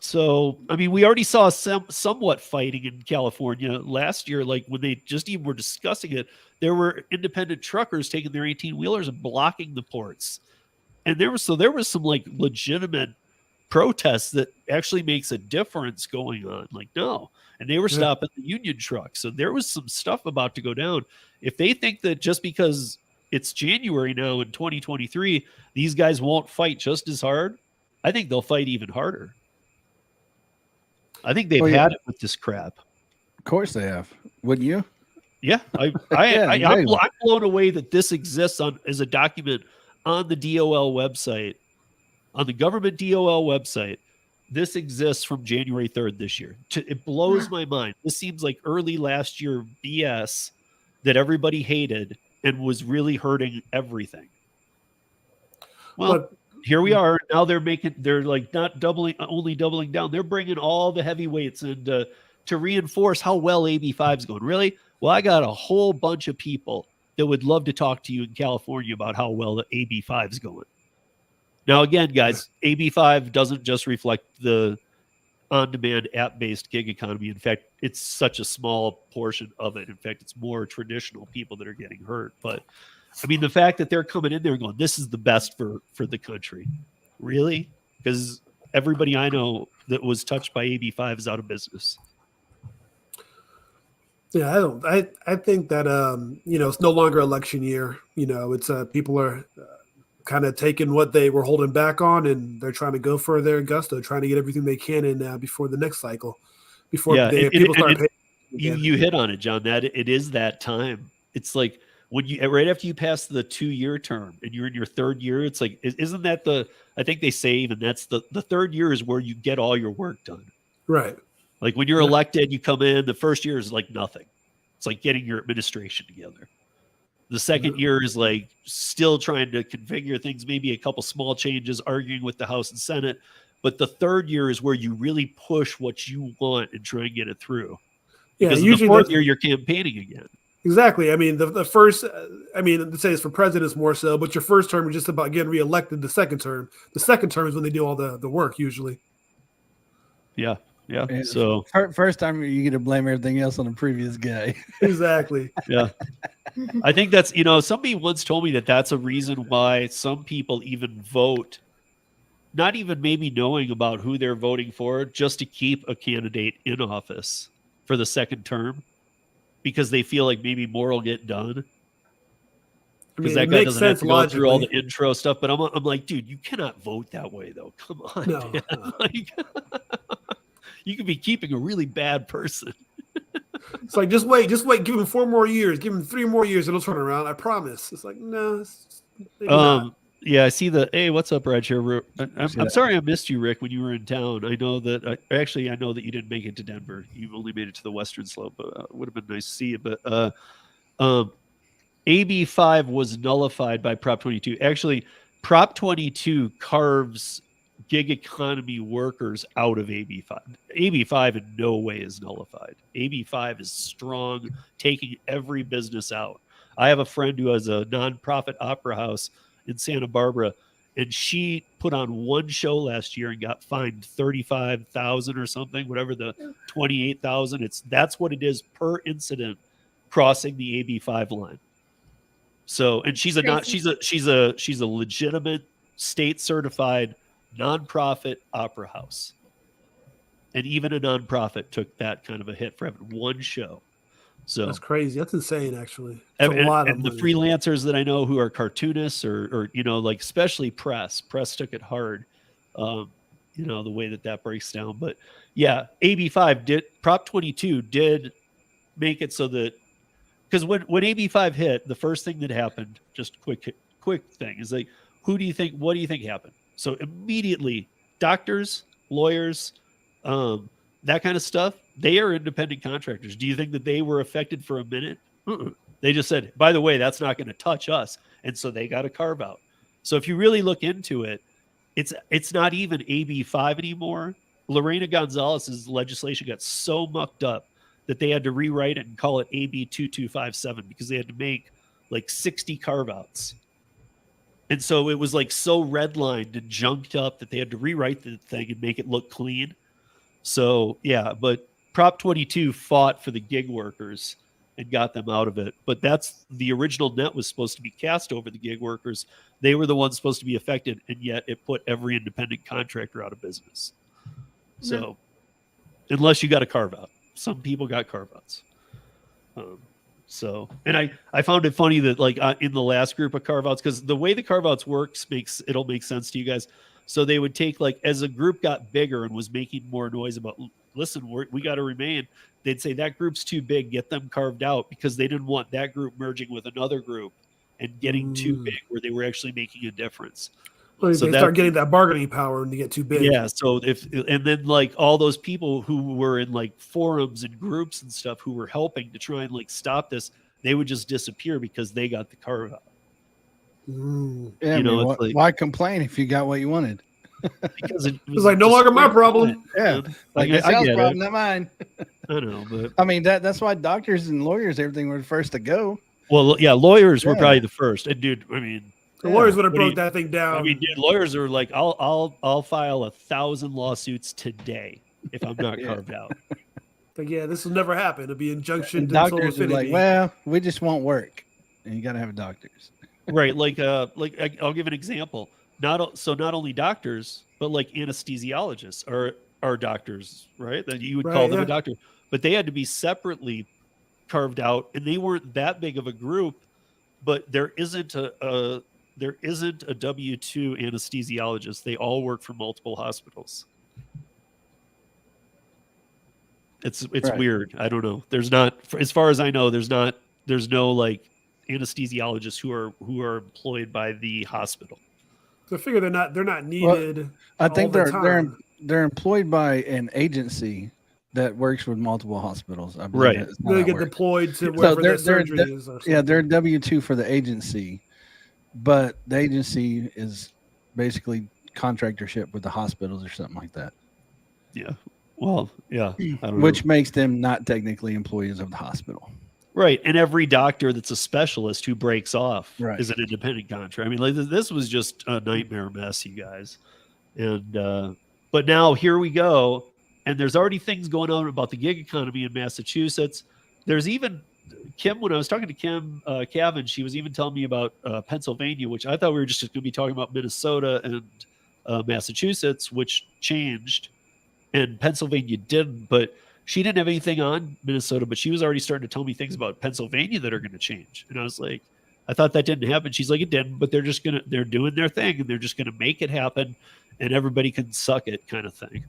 So, I mean, we already saw somewhat fighting in California last year. Like when they just even were discussing it, there were independent truckers taking their 18-wheelers and blocking the ports. And there was some like legitimate protests that actually makes a difference going on. Like, no. And they were stopping the union trucks. So there was some stuff about to go down. If they think that just because it's January now in 2023, these guys won't fight just as hard, I think they'll fight even harder. I think they've had it with this crap. Of course they have. Wouldn't you? Yeah. I'm blown away that this exists as a document on the DOL website, on the government DOL website. This exists from January 3rd this year. It blows my mind. This seems like early last year BS that everybody hated and was really hurting everything. Well, here we are. Now they're like not only doubling down. They're bringing all the heavyweights in to reinforce how well AB5 is going. Really? Well, I got a whole bunch of people that would love to talk to you in California about how well the AB5 is going. Now, again, guys, AB5 doesn't just reflect the on-demand app-based gig economy. In fact, it's such a small portion of it. In fact, it's more traditional people that are getting hurt. But, I mean, the fact that they're coming in there and going, this is the best for the country. Really? Because everybody I know that was touched by AB5 is out of business. Yeah, I think that, it's no longer election year. It's people are kind of taking what they were holding back on, and they're trying to go for their gusto, trying to get everything they can in before the next cycle. Before people start paying. You hit on it, John. That it is that time. It's like when you right after you pass the 2-year term and you're in your third year. It's like, isn't that I think they say even that's the third year is where you get all your work done. Right. Like when you're elected, you come in. The first year is like nothing. It's like getting your administration together. The second year is like still trying to configure things, maybe a couple small changes, arguing with the House and Senate. But the third year is where you really push what you want and try and get it through. Because in the fourth year, you're campaigning again. Exactly. I mean, the first, let's say it's for presidents more so, but your first term is just about getting reelected. The second term is when they do all the work usually. Yeah. Yeah. And so first time you get to blame everything else on the previous guy. Exactly. Yeah. I think that's, somebody once told me that that's a reason why some people even vote, not even maybe knowing about who they're voting for, just to keep a candidate in office for the second term, because they feel like maybe more will get done. Because that guy doesn't have to go through all the intro stuff. But I'm like, dude, you cannot vote that way, though. Come on, man. Like, you could be keeping a really bad person. It's like, just wait. Give him 4 more years. Give him 3 more years. It'll turn around. I promise. It's like, no. Not. Yeah, I see hey, what's up, Rideshare? I'm sorry I missed you, Rick, when you were in town. I know that I know that you didn't make it to Denver. You only made it to the Western Slope. But it would have been nice to see you. But AB 5 was nullified by Prop 22. Actually, Prop 22 carves gig economy workers out of AB 5. AB 5 in no way is nullified. AB 5 is strong, taking every business out. I have a friend who has a nonprofit opera house in Santa Barbara, and she put on one show last year and got fined $35,000 or something, whatever the $28,000. That's what it is per incident crossing the AB 5 line. So, and she's a legitimate state certified nonprofit opera house. And even a nonprofit took that kind of a hit for having one show. So that's crazy. That's insane, actually. It's a lot of money. The freelancers that I know who are cartoonists or like especially press took it hard. The way that breaks down. But yeah, AB 5 Prop 22 did make it so that, because when AB 5 hit, the first thing that happened, just quick thing, is like, what do you think happened? So immediately, doctors, lawyers, that kind of stuff, they are independent contractors. Do you think that they were affected for a minute? They just said, by the way, that's not going to touch us. And so they got a carve out. So if you really look into it, it's not even AB 5 anymore. Lorena Gonzalez's legislation got so mucked up that they had to rewrite it and call it AB 2257 because they had to make like 60 carve outs. And so it was like so redlined and junked up that they had to rewrite the thing and make it look clean. So yeah, but Prop 22 fought for the gig workers and got them out of it. But that's the original net was supposed to be cast over the gig workers. They were the ones supposed to be affected, and yet it put every independent contractor out of business. So unless you got a carve out, some people got carve outs. And I found it funny that like in the last group of carve outs, because the way the carve outs works it'll make sense to you guys. So they would take, like, as a group got bigger and was making more noise about, listen, we got to remain, they'd say that group's too big, get them carved out, because they didn't want that group merging with another group and getting too big where they were actually making a difference. Well, so they start getting that bargaining power and they get too big. Yeah. So and then like all those people who were in like forums and groups and stuff who were helping to try and like stop this, they would just disappear because they got the carve out. Yeah, why complain if you got what you wanted? Because it was like no longer my problem. Yeah, like it's y'all's problem, not mine. I know, but I mean that's why doctors and lawyers, everything were the first to go. Well, yeah, lawyers were probably the first. And dude, I mean, the lawyers would have broke that thing down. I mean, dude, lawyers are like, I'll file 1,000 lawsuits today if I'm not carved out. Like, yeah, this will never happen. It'll be injunction. Doctors are like, well, we just won't work, and you got to have doctors. Right, like I'll give an example. Not only doctors, but like anesthesiologists are doctors, right? That you would call them a doctor, but they had to be separately carved out, and they weren't that big of a group. But there isn't a W-2 anesthesiologist. They all work for multiple hospitals. It's weird. I don't know. There's not, as far as I know, there's no like anesthesiologists who are employed by the hospital. So I figure they're not needed. Well, I think they're employed by an agency that works with multiple hospitals. I believe Right. They get deployed to wherever their surgery is. Or yeah, they're W-2 for the agency, but the agency is basically contractorship with the hospitals or something like that. Yeah. Well, yeah. I don't Which know. makes them not technically employees of the hospital. Right. And every doctor that's a specialist who breaks off Right. is an independent contractor. I mean, like, this was just a nightmare mess, you guys. And but now here we go. And there's already things going on about the gig economy in Massachusetts. There's even Kim, when I was talking to Kim Cavan, she was even telling me about Pennsylvania, which I thought we were just going to be talking about Minnesota and Massachusetts, which changed. And Pennsylvania didn't, but she didn't have anything on Minnesota, but she was already starting to tell me things about Pennsylvania that are going to change. And I was like, I thought that didn't happen. She's like, it didn't, but they're doing their thing and they're just going to make it happen and everybody can suck it kind of thing.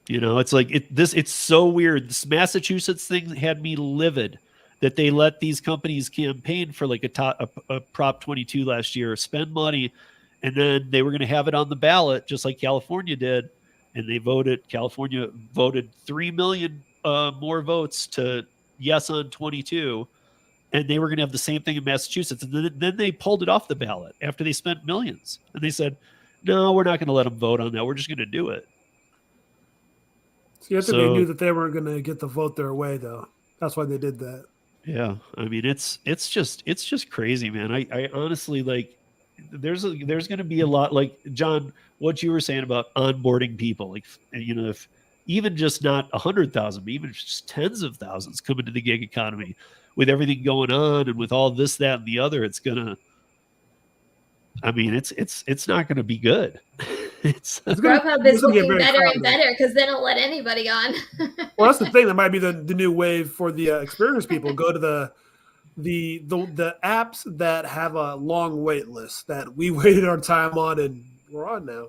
You know, it's like it's so weird. This Massachusetts thing had me livid that they let these companies campaign for like a Prop 22 last year, spend money, and then they were going to have it on the ballot just like California did. And California voted 3 million more votes to yes on 22. And they were going to have the same thing in Massachusetts. And then they pulled it off the ballot after they spent millions. And they said, no, we're not going to let them vote on that. We're just going to do it. See, I think they knew that they weren't going to get the vote their way, though. That's why they did that. Yeah. I mean, it's just crazy, man. I honestly, like, there's going to be a lot, like, John, what you were saying about onboarding people, like, you know, if even just not 100,000, but even just tens of thousands come into the gig economy with everything going on and with all this, that, and the other, it's not going to be good. Grubhub is looking better and better because they don't let anybody on. Well, that's the thing. That might be the new wave for the experienced people. Go to the apps that have a long wait list that we waited our time on and we're on now.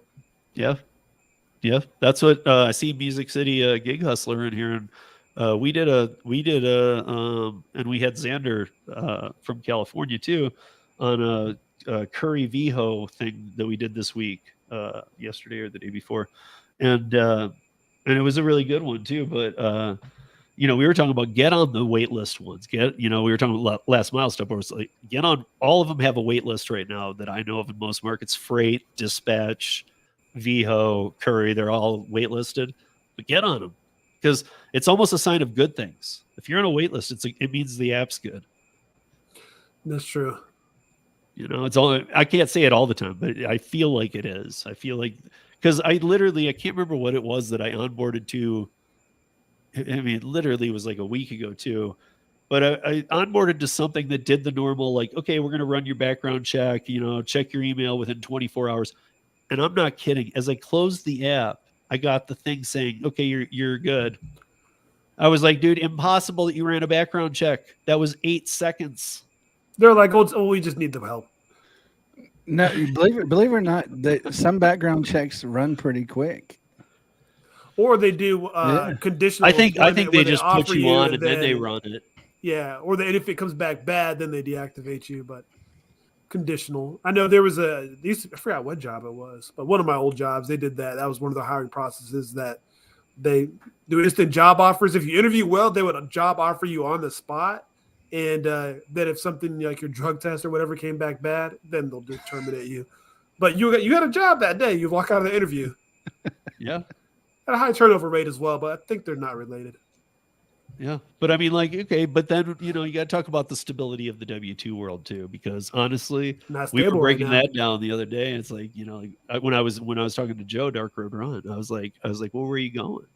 Yeah. That's what I see. Music City Gig Hustler in here, and we did and we had Xander from California too on a Curry VHO thing that we did this week, yesterday or the day before, and it was a really good one too. But you know, we were talking about get on the wait list ones. We were talking about last mile stuff. Where it's like get on. All of them have a wait list right now that I know of in most markets. Freight, Dispatch, VHO, Curry, they're all waitlisted, but get on them because it's almost a sign of good things. If you're on a wait list, it means the app's good. That's true. You know, I can't say it all the time, but I feel like it is. I feel like because I can't remember what it was that I onboarded to. I mean, literally it was like a week ago too, but I onboarded to something that did the normal, like, okay, we're going to run your background check, you know, check your email within 24 hours. And I'm not kidding. As I closed the app, I got the thing saying, okay, you're good. I was like, dude, impossible that you ran a background check. That was 8 seconds. They're like, oh, we just need the help. No, believe it or not, some background checks run pretty quick. Or they do conditional. I think they just put you on and then they run it. Yeah, or if it comes back bad, then they deactivate you. But conditional. I know there was I forgot what job it was, but one of my old jobs, they did that. That was one of the hiring processes that they do instant job offers. If you interview well, they would job offer you on the spot. And then if something like your drug test or whatever came back bad, then they'll just terminate you. But you got a job that day. You walk out of the interview. Yeah. At a high turnover rate as well, but I think they're not related. Yeah. But I mean, like, okay, but then, you know, you got to talk about the stability of the W-2 world too, because honestly, we were breaking that down the other day. And it's like, you know, like when I was talking to Joe, Dark Road Run, I was like, well, where are you going?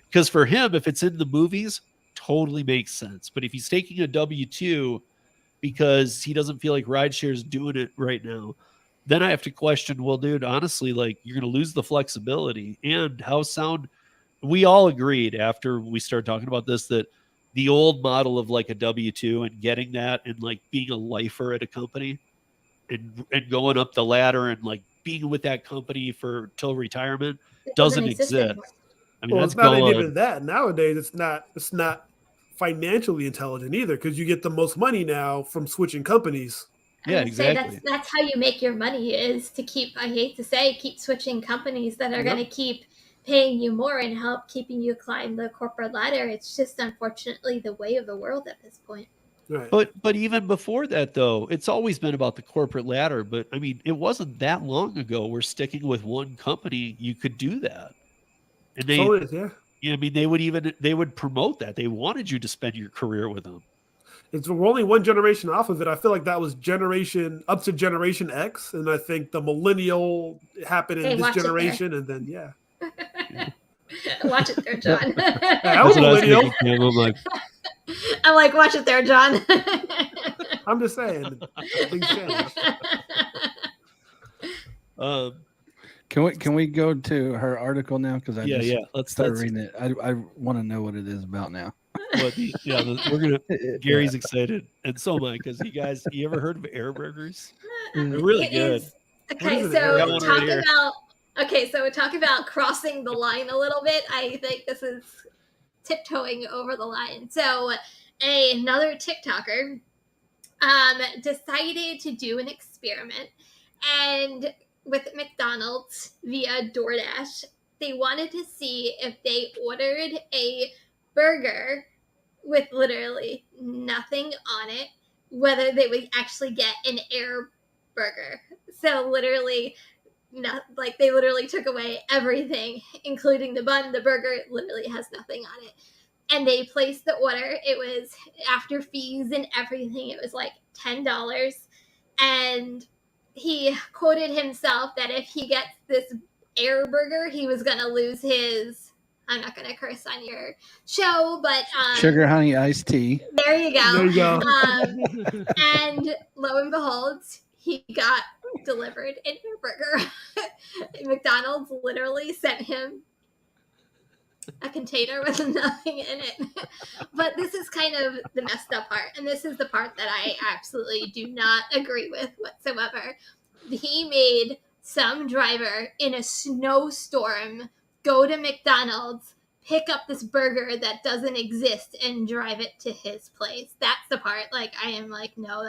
Because for him, if it's in the movies, totally makes sense. But if he's taking a W-2 because he doesn't feel like Rideshare is doing it right now, then I have to question, well, dude, honestly, like you're going to lose the flexibility and how sound. We all agreed after we started talking about this that the old model of like a W-2 and getting that and like being a lifer at a company and going up the ladder and like being with that company till retirement doesn't exist. I mean, it's not even that. Nowadays, it's not financially intelligent either because you get the most money now from switching companies. Yeah, exactly. That's how you make your money is to keep. I hate to say, keep switching companies that are going to keep paying you more and help keeping you climb the corporate ladder. It's just unfortunately the way of the world at this point. Right. But even before that, though, it's always been about the corporate ladder. But I mean, it wasn't that long ago where sticking with one company, you could do that. And they, I mean, they would promote that. They wanted you to spend your career with them. We're only one generation off of it. I feel like that was generation up to Generation X, and I think the millennial happened in this generation, and then yeah. Watch it there, John. I was millennial. I'm like, watch it there, John. I'm just saying, things change. Can we go to her article now? Because let's start reading it. I want to know what it is about now. We're gonna. Gary's excited, and so am I. Because you ever heard of air burgers? They're really good. Okay, so talk about crossing the line a little bit. I think this is tiptoeing over the line. So another TikToker decided to do an experiment, and with McDonald's via DoorDash, they wanted to see if they ordered a burger with literally nothing on it, whether they would actually get an air burger. So literally, they literally took away everything, including the bun. The burger literally has nothing on it. And they placed the order. It was after fees and everything. It was like $10. And he quoted himself that if he gets this air burger, he was going to lose his, I'm not going to curse on your show, but sugar honey iced tea. There you go. And lo and behold, he got delivered an air burger. McDonald's literally sent him a container with nothing in it. But this is kind of the messed up part, and this is the part that I absolutely do not agree with whatsoever. He made some driver in a snowstorm go to McDonald's, pick up this burger that doesn't exist, and drive it to his place. That's the part, I am like, no,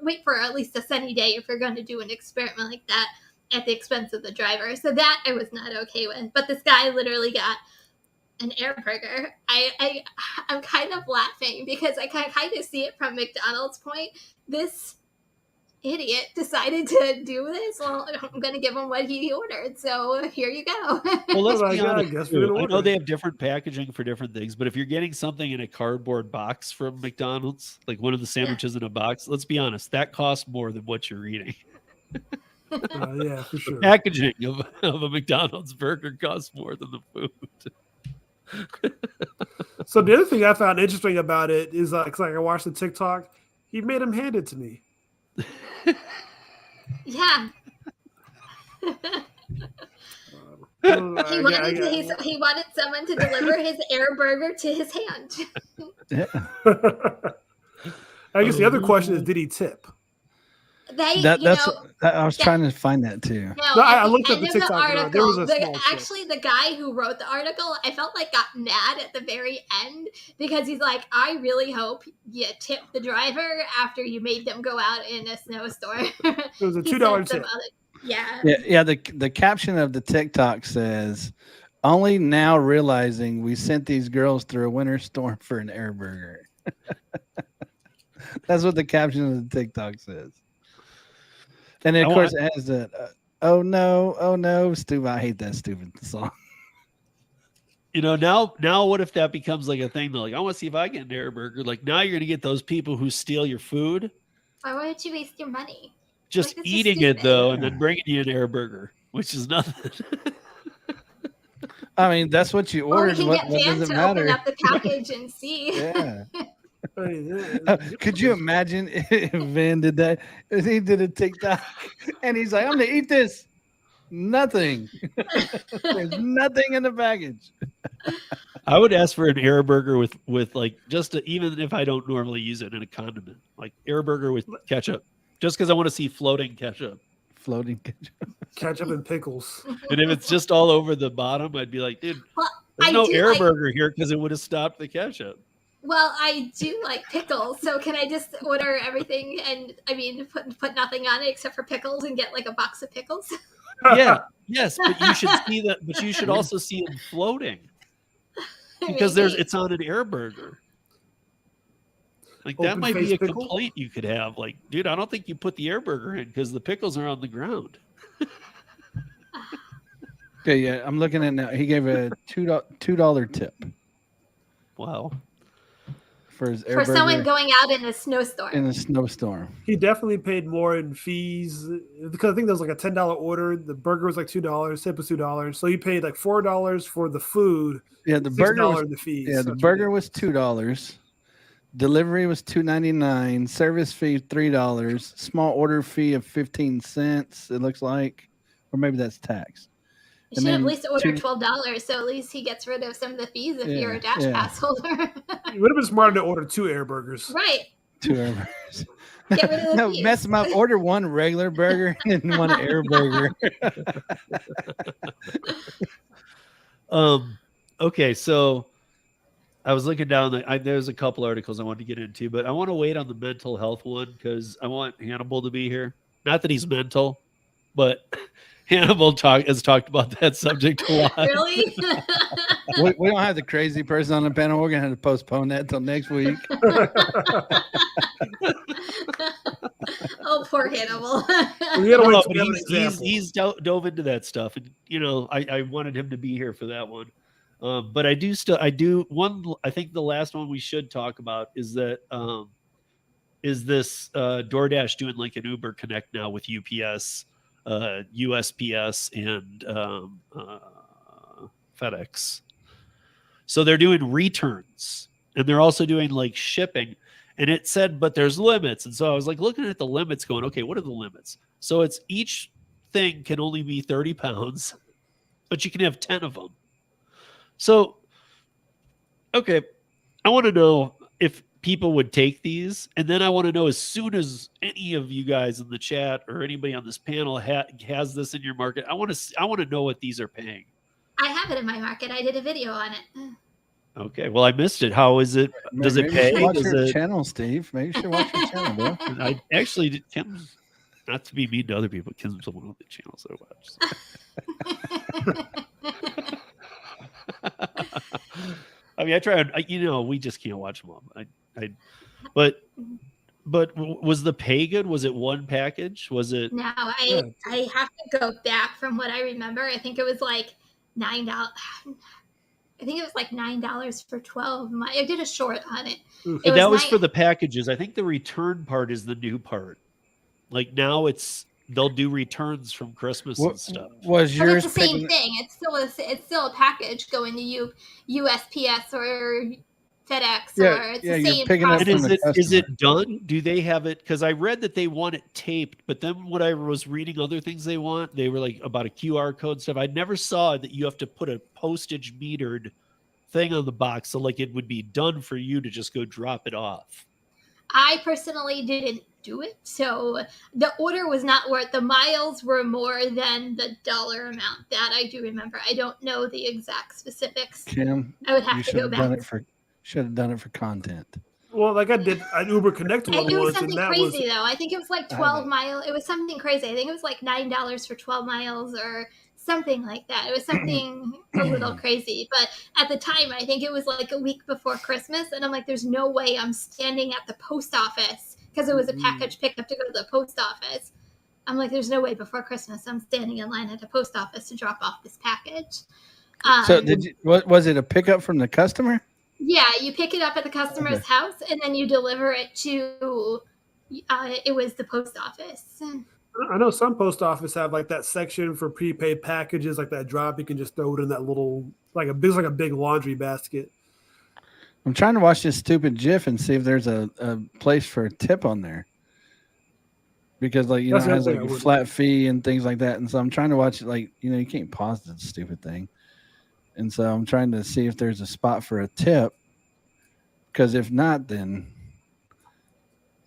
wait for at least a sunny day if you're going to do an experiment like that at the expense of the driver. So that I was not okay with. But this guy literally got an air burger. I'm kind of laughing because I kind of see it from McDonald's point. This idiot decided to do this. Well, I'm going to give him what he ordered. So here you go. Well, let's be honest. I know they have different packaging for different things, but if you're getting something in a cardboard box from McDonald's, like one of the sandwiches in a box, let's be honest, that costs more than what you're eating. Yeah, for sure. The packaging of a McDonald's burger costs more than the food. So the other thing I found interesting about it is like I watched the TikTok, he made him hand it to me. Yeah. He wanted someone to deliver his air burger to his hand. I guess the other question is, did he tip? I was trying to find that too. No, I looked at the TikTok article. There was a small actually, the guy who wrote the article, I felt like got mad at the very end because he's like, I really hope you tip the driver after you made them go out in a snowstorm. It was a $2 tip. Yeah. The caption of the TikTok says, "Only now realizing we sent these girls through a winter storm for an air burger." That's what the caption of the TikTok says. And then, of course, it has that, oh no, stupid. I hate that stupid song. Now what if that becomes like a thing? They're like, I want to see if I get an air burger. Like, now you're going to get those people who steal your food. Why would you waste your money? Just eating it, though, and then bringing you an air burger, which is nothing. I mean, that's what you ordered. We can what get does it to matter? open up the package and see. Yeah. Could you imagine if Van did that? He did a TikTok and he's like, I'm gonna eat this. Nothing. There's nothing in the package. I would ask for an air burger with like even if I don't normally use it in a condiment, like air burger with ketchup, just because I want to see floating ketchup. Floating ketchup. Ketchup and pickles. And if it's just all over the bottom, I'd be like, dude, there's no air burger here because it would have stopped the ketchup. Well, I do like pickles, so can I just order everything and put nothing on it except for pickles and get like a box of pickles? Yes, but you should see that. But you should also see them floating because it's on an air burger. Like that might be a complaint you could have. Like, dude, I don't think you put the air burger in because the pickles are on the ground. Okay, yeah, I'm looking at now. He gave a $2 tip. Wow. For someone going out in a snowstorm. In a snowstorm. He definitely paid more in fees because I think there was like a $10 order. The burger was like $2. Tip was $2. So he paid like $4 for the food. Yeah, the burger was the fees. Yeah, the burger was $2. Delivery was $2.99. Service fee $3. Small order fee of 15 cents. It looks like, or maybe that's tax. You should at least order $12, so at least he gets rid of some of the fees if you're a Dash Pass holder. It would have been smarter to order 2 air burgers. Right. 2 air burgers. Get rid of the fees. Mess them up. Order 1 regular burger and 1 air burger. Okay, so I was looking down. There's a couple articles I wanted to get into, but I want to wait on the mental health one because I want Hannibal to be here. Not that he's mental, but Hannibal has talked about that subject a lot. Really? we don't have the crazy person on the panel. We're going to have to postpone that until next week. Oh, poor Hannibal. He's dove into that stuff. And, I wanted him to be here for that one. But I think the last one we should talk about is that is this DoorDash doing like an Uber Connect now with UPS, USPS, and FedEx. So they're doing returns and they're also doing like shipping. And it said, but there's limits. And so I was like looking at the limits going, okay, what are the limits? So it's each thing can only be 30 pounds, but you can have 10 of them. So, okay, I want to know if people would take these. And then I want to know as soon as any of you guys in the chat or anybody on this panel has this in your market, I want to know what these are paying. I have it in my market. I did a video on it. Okay, well, I missed it. How is it? Does it pay? Watch your channel, Steve. Maybe you should watch your channel, bro. I actually, not to be mean to other people, Kim's one of the channels I watch. I mean, I try. We just can't watch them all. But was the pay good? Was it one package? Was it? No, I have to go back from what I remember. I think it was like $9. I think it was like $9 for 12. I did a short on it. That was for the packages. I think the return part is the new part. Like now they'll do returns from Christmas and stuff. Was yours it's the same thing? It's still a package going to USPS or FedEx or it's the same process. Is it done? Do they have it? Because I read that they want it taped, but then when I was reading other things they were like about a QR code stuff. I never saw that you have to put a postage metered thing on the box, so like it would be done for you to just go drop it off. I personally didn't do it, so the order was not worth. The miles were more than the dollar amount. That I do remember. I don't know the exact specifics. Kim, I would have to go back. Should have done it for content. Well, like I did an Uber Connect one. It was something crazy though. I think it was like 12 miles. It was something crazy. I think it was like $9 for 12 miles or something like that. It was something a little crazy. But at the time, I think it was like a week before Christmas. And I'm like, there's no way I'm standing at the post office because it was a package picked up to go to the post office. I'm like, there's no way before Christmas I'm standing in line at the post office to drop off this package. So was it a pickup from the customer? Yeah, you pick it up at the customer's house and then you deliver it to, it was the post office. I know some post office have like that section for prepaid packages, like that drop. You can just throw it in that little, like a big laundry basket. I'm trying to watch this stupid GIF and see if there's a place for a tip on there. Because it has like a flat fee and things like that. And so I'm trying to watch it you can't pause this stupid thing. And so I'm trying to see if there's a spot for a tip. Because if not, then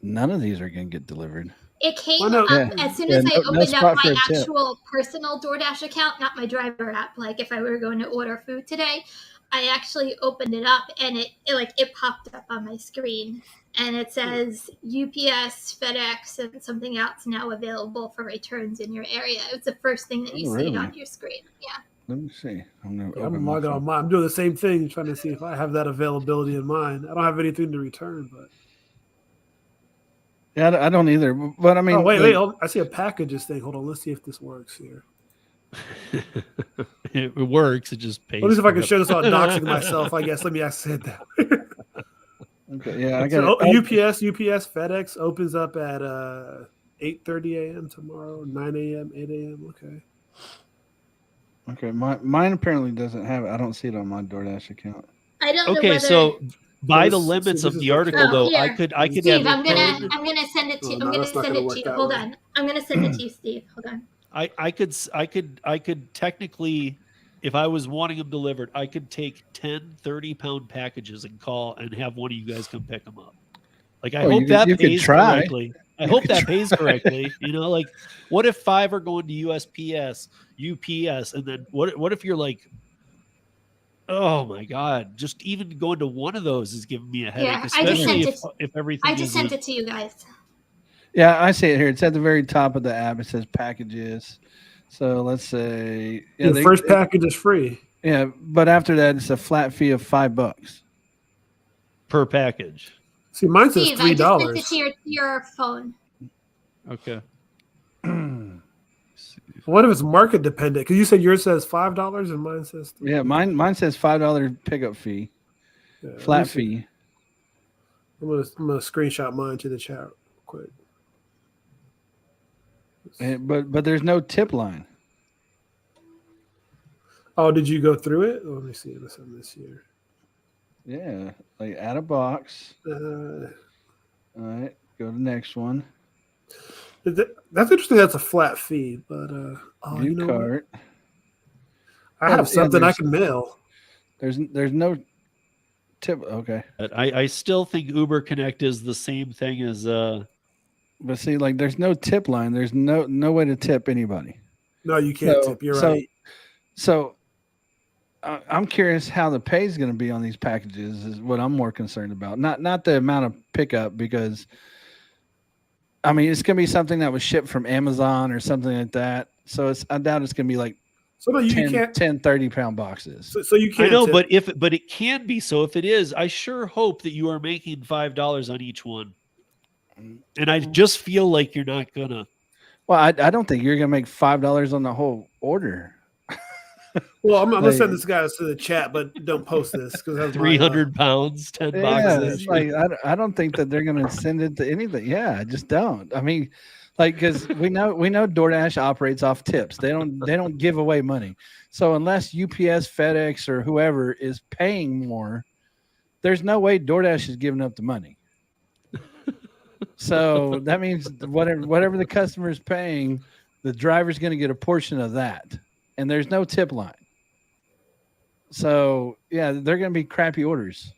none of these are going to get delivered. It came up as soon as I opened up my actual personal DoorDash account, not my driver app. Like if I were going to order food today, I actually opened it up and it popped up on my screen and it says UPS, FedEx, and something else now available for returns in your area. It's the first thing that you see on your screen. Yeah. Let me see. I'm logging on mine. I'm doing the same thing, trying to see if I have that availability in mine. I don't have anything to return, but yeah, I don't either. But I mean, wait. I see a packages thing. Hold on, let's see if this works here. It works. It just pays. Let me see if I can show this on doxing myself. I guess. Let me say that. Okay, yeah, I got UPS, FedEx opens up at 8:30 a.m. tomorrow, 9 a.m., 8 a.m. Okay, mine apparently doesn't have it. I don't see it on my DoorDash account. I don't know. Okay, so by the limits of the article, though, here. I could. Steve, I'm gonna send it to you. I'm gonna send it to you. Hold on. I'm gonna send it to you, Steve. Hold on. I could technically, if I was wanting them delivered, I could take 10 30-pound packages and call and have one of you guys come pick them up. Like, I hope that pays correctly. I hope that pays correctly. You know, like, what if 5 are going to USPS, UPS, and then what if you're like, oh my God, just even going to one of those is giving me a headache, Yeah, especially if everything. I just sent it to you guys. Yeah, I see it here. It's at the very top of the app. It says packages. So let's say the first package is free. Yeah, but after that, it's a flat fee of $5 per package. See, mine says $3. I just sent it to your phone. Okay. What if it's market dependent? Because you said yours says $5 and mine says $3. Yeah, mine says $5 pickup fee, flat fee. I'm gonna screenshot mine to the chat real quick. But there's no tip line. Oh, did you go through it? Let me see. Let's end this here. Yeah, like add a box. All right, go to the next one. That's interesting. That's a flat fee, but View cart. I have something I can mail. There's no tip. Okay, I still think Uber Connect is the same thing as But see, like, there's no tip line. There's no way to tip anybody. No, you can't tip. You're right. So I'm curious how the pay is going to be on these packages is what I'm more concerned about. Not the amount of pickup, because I mean, it's going to be something that was shipped from Amazon or something like that. So I doubt it's going to be like 10 30-pound boxes. So you can't. I know, tip. but it can be. So if it is, I sure hope that you are making $5 on each one. And I just feel like you're not gonna. Well, I don't think you're gonna make $5 on the whole order. Well, I'm gonna send this guy to the chat, but don't post this because 300 pounds, 10 boxes. Like I don't think that they're gonna send it to anything. Yeah, I just don't. I mean, like, because we know DoorDash operates off tips. They don't give away money. So unless UPS, FedEx, or whoever is paying more, there's no way DoorDash is giving up the money. So that means whatever the customer is paying, the driver's going to get a portion of that. And there's no tip line. So, yeah, they're going to be crappy orders.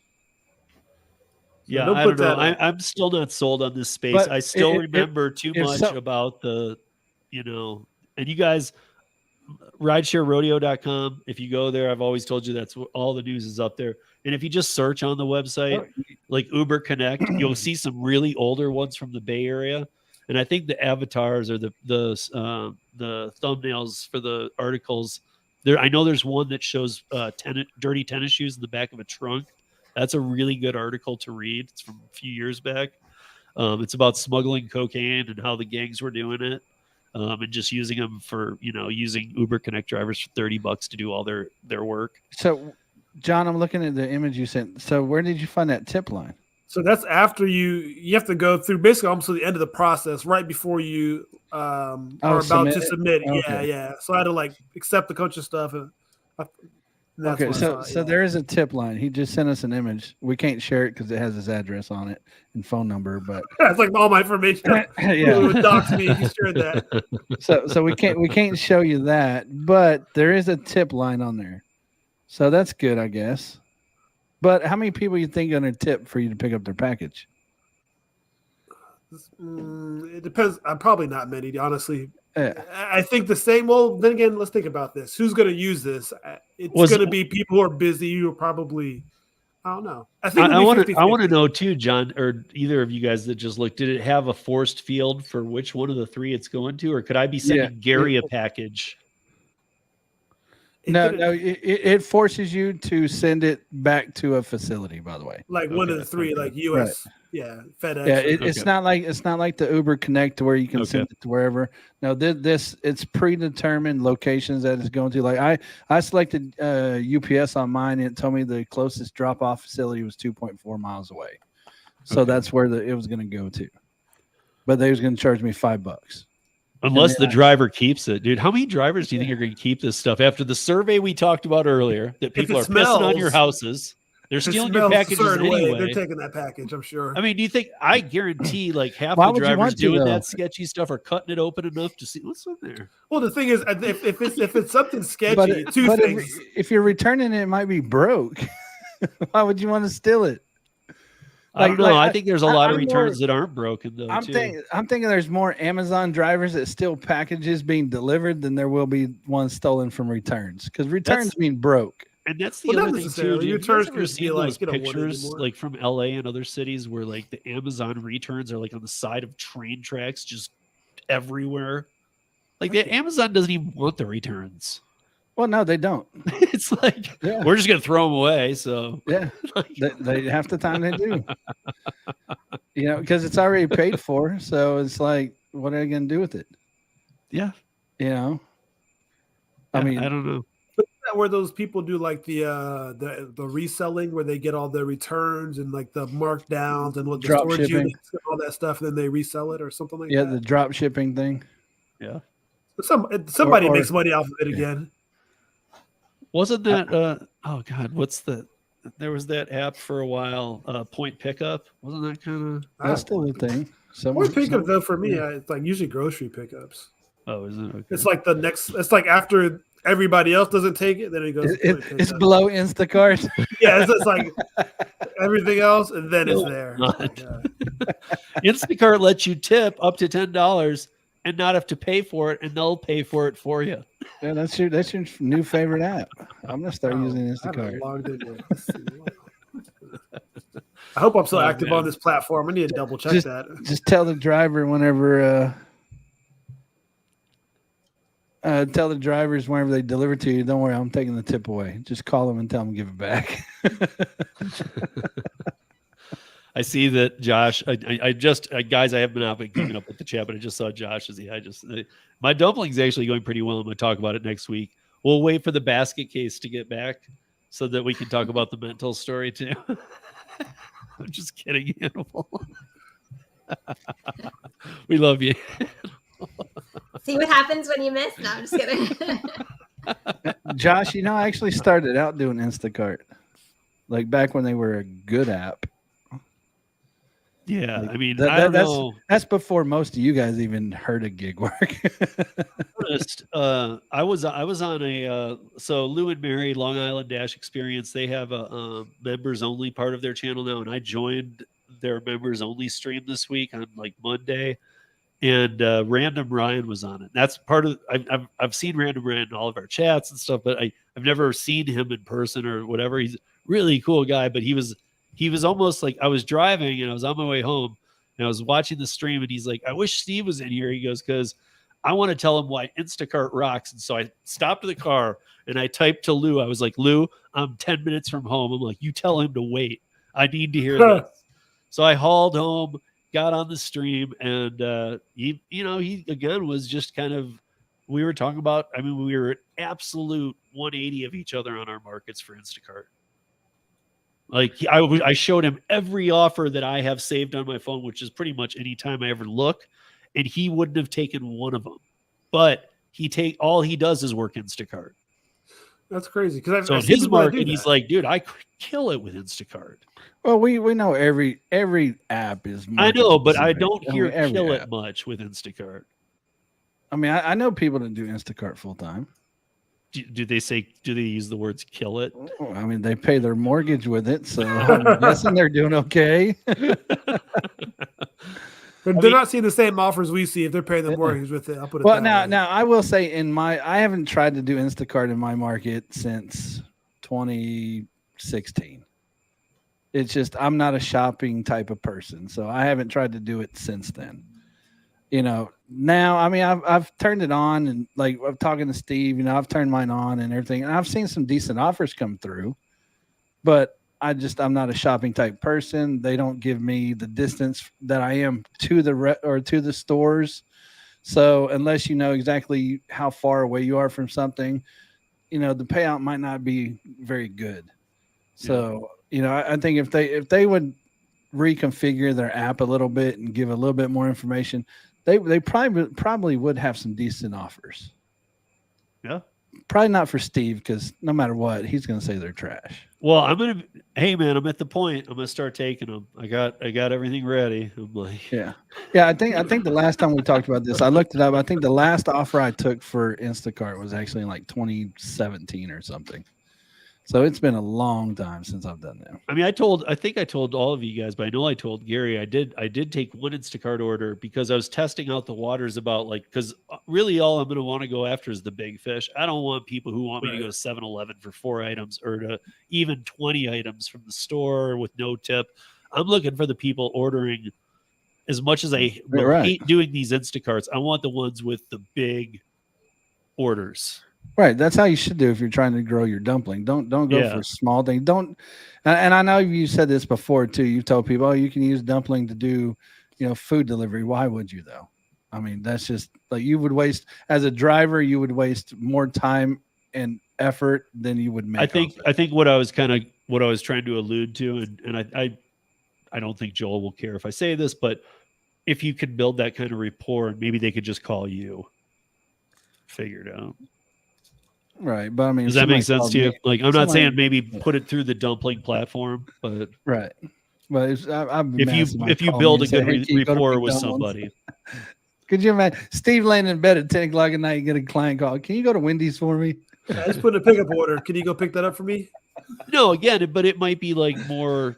Yeah, I don't know. I'm still not sold on this space. But I still remember too much about and you guys, ridesharerodeo.com. If you go there, I've always told you that's all the news is up there. And if you just search on the website, like Uber Connect, you'll see some really older ones from the Bay Area. And I think the avatars or the thumbnails for the articles there. I know there's one that shows dirty tennis shoes in the back of a trunk. That's a really good article to read. It's from a few years back. It's about smuggling cocaine and how the gangs were doing it. And just using them for, using Uber Connect drivers for $30 to do all their work. So, John, I'm looking at the image you sent. So where did you find that tip line? So that's after you have to go through basically almost to the end of the process, right before you are about to submit. Okay. Yeah. So I had to accept the coach's stuff. Okay, so there is a tip line. He just sent us an image. We can't share it because it has his address on it and phone number. But it's like all my information. Yeah, would dox me if you shared that. So we can't show you that, but there is a tip line on there. So that's good, I guess. But how many people you think are going to tip for you to pick up their package? It depends. Probably not many, honestly. Yeah. I think the same. Well, then again, let's think about this. Who's going to use this? It's going to be people who are busy, who are probably, I don't know. I think I want to know too, John, or either of you guys that just looked, did it have a forced field for which one of the three it's going to, or could I be sending Gary a package? No, it forces you to send it back to a facility, by the way. Like one of the three, like US, FedEx. Yeah, it's not like the Uber Connect to where you can send it to wherever. No, this it's predetermined locations that it's going to. Like I selected UPS on mine, and it told me the closest drop off facility was 2.4 miles away. So that's where it was going to go to. But they was going to charge me $5. Unless the driver keeps it, dude. How many drivers do you think are going to keep this stuff after the survey we talked about earlier that people are pissing on your houses? They're stealing your packages anyway. They're taking that package, I'm sure. I mean, do you think, I guarantee like half the drivers doing that sketchy stuff are cutting it open enough to see what's in there? Well, the thing is, if it's something sketchy, two things. If you're returning it, it might be broke. Why would you want to steal it? I don't know. I think there's a lot of returns that aren't broken, though. I'm thinking there's more Amazon drivers that steal packages being delivered than there will be ones stolen from returns, because returns mean broke. And that's the other thing too. Returns ever seen those pictures like from LA and other cities where like the Amazon returns are like on the side of train tracks, just everywhere. Like the Amazon doesn't even want the returns. Well, no, they don't. It's like we're just gonna throw them away. So they half the time they do. Because it's already paid for. So it's like, what are they gonna do with it? Yeah. I mean, I don't know. Where those people do like the reselling, where they get all the returns and like the markdowns and what the storage units and all that stuff, and then they resell it or something like that. Yeah, the drop shipping thing. Yeah. Somebody makes money off of it again. Wasn't that oh god, there was that app for a while, Point Pickup. Wasn't that kind of that's still a thing? Point Pickup though for me, it's like usually grocery pickups. Oh, is it? Okay. It's like it's like after everybody else doesn't take it, then it goes. It's below Instacart. Yeah, it's like everything else, and then it's there. Instacart lets you tip up to $10 and not have to pay for it, and they'll pay for it for you. Yeah, that's your new favorite app. I'm gonna start using Instacart. I hope I'm still active on this platform. I need to double check that. Just tell the driver whenever. Tell the drivers whenever they deliver to you, don't worry, I'm taking the tip away. Just call them and tell them to give it back. I see that Josh. I just guys, I haven't been out keeping up with the chat, but I just saw Josh. My dumpling's actually going pretty well. I'm going to talk about it next week. We'll wait for the basket case to get back so that we can talk about the mental story too. I'm just kidding, Animal. We love you. See what happens when you miss? No, I'm just kidding. Josh, I actually started out doing Instacart, like back when they were a good app. Yeah, I mean, I don't know. That's before most of you guys even heard of gig work. I was on a so Lou and Mary Long Island Dash Experience. They have a members only part of their channel now, and I joined their members only stream this week on like Monday. And Random Ryan was on it. That's part of. I've seen Random Ryan in all of our chats and stuff, but I've never seen him in person or whatever. He's a really cool guy, but he was almost like, I was driving and I was on my way home and I was watching the stream, and he's like, "I wish Steve was in here." He goes, "Because I want to tell him why Instacart rocks." And so I stopped the car and I typed to Lou. I was like, "Lou, I'm 10 minutes from home." I'm like, "You tell him to wait. I need to hear this." So I hauled home, got on the stream, and he again was just kind of, we were talking about, I mean, we were at absolute 180 of each other on our markets for Instacart. Like I showed him every offer that I have saved on my phone, which is pretty much any time I ever look, and he wouldn't have taken one of them. But all he does is work Instacart. That's crazy. Because so his market, he's like, "Dude, I could kill it with Instacart." Well, we know every app is. I know, but I don't hear kill it much with Instacart. I mean, I know people that do Instacart full time. Do they use the words "kill it"? I mean, they pay their mortgage with it, so I'm guessing they're doing okay. They're not seeing the same offers we see if they're paying the mortgage with it. I'll put it that way. Now I will say I haven't tried to do Instacart in my market since 2016. It's just I'm not a shopping type of person, so I haven't tried to do it since then. Now I mean I've turned it on, and like I'm talking to Steve, I've turned mine on and everything, and I've seen some decent offers come through, but I'm not a shopping type person. They don't give me the distance that I am to the stores. So unless you know exactly how far away you are from something, the payout might not be very good. So, I think if they would reconfigure their app a little bit and give a little bit more information, they probably would have some decent offers. Yeah. Probably not for Steve, because no matter what, he's going to say they're trash. Well, hey man, I'm at the point. I'm going to start taking them. I got everything ready. I'm like, yeah. I think the last time we talked about this, I looked it up. I think the last offer I took for Instacart was actually in like 2017 or something. So it's been a long time since I've done that. I mean, I think I told all of you guys, but I know I told Gary, I did take one Instacart order because I was testing out the waters about because really all I'm going to want to go after is the big fish. I don't want people who want me to go to 7-Eleven for 4 items or to even 20 items from the store with no tip. I'm looking for the people ordering. As much as I hate doing these Instacarts, I want the ones with the big orders. Right, that's how you should do if you're trying to grow your dumpling. Don't go for small things. Don't, and I know you said this before too. You've told people, you can use dumpling to do, food delivery. Why would you though? I mean, that's just like you would waste as a driver. You would waste more time and effort than you would make. I think what I was trying to allude to, and I don't think Joel will care if I say this, but if you could build that kind of rapport, maybe they could just call you. Figure it out. Right, but I mean, does that make sense to you? Like, I'm not saying maybe put it through the dumpling platform, but right. But if you build a good rapport with somebody, could you imagine Steve laying in bed at 10 o'clock at night, get a client call? Can you go to Wendy's for me? I just put in a pickup order. Can you go pick that up for me? No, again, but it might be like more,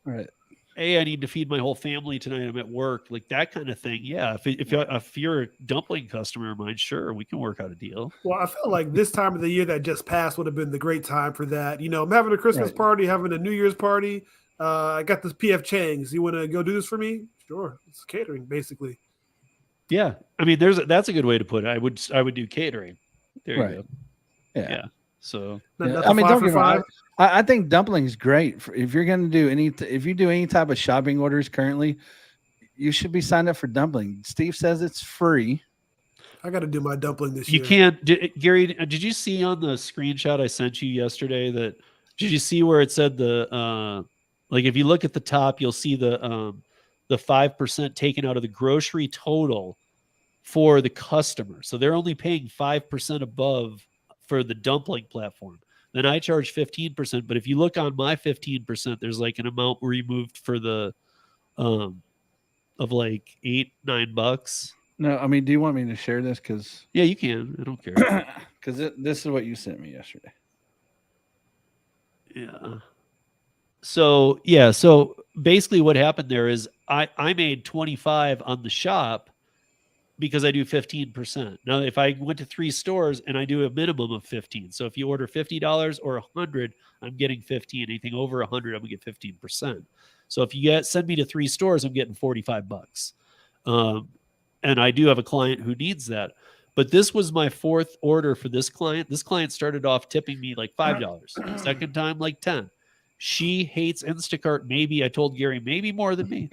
right. Hey, I need to feed my whole family tonight. I'm at work, like that kind of thing. Yeah, if you're a dumpling customer of mine, sure, we can work out a deal. Well, I felt like this time of the year that just passed would have been the great time for that. I'm having a Christmas party, having a New Year's party. I got this PF Chang's. You want to go do this for me? Sure, it's catering basically. Yeah, I mean, that's a good way to put it. I would do catering. There you go. Yeah. So I mean, don't get me wrong. I think dumpling is great if you're going to do if you do any type of shopping orders currently, you should be signed up for dumpling. Steve says it's free. I got to do my dumpling this year. You can't, Gary. Did you see on the screenshot I sent you yesterday did you see where it said if you look at the top, you'll see the 5% taken out of the grocery total for the customer. So they're only paying 5% above for the dumpling platform. Then I charge 15%. But if you look on my 15%, there's like an amount removed for the of like $8-9. No, I mean, do you want me to share this? Because yeah, you can. I don't care. Because this is what you sent me yesterday. Yeah. So basically what happened there is I made 25 on the shop because I do 15%. Now, if I went to 3 stores and I do a minimum of 15, so if you order $50 or $100, I'm getting 15. Anything over 100, I'm gonna get 15%. So if you send me to 3 stores, I'm getting $45. And I do have a client who needs that. But this was my 4th order for this client. This client started off tipping me like $5. Second time, like 10. She hates Instacart. Maybe I told Gary, maybe more than me.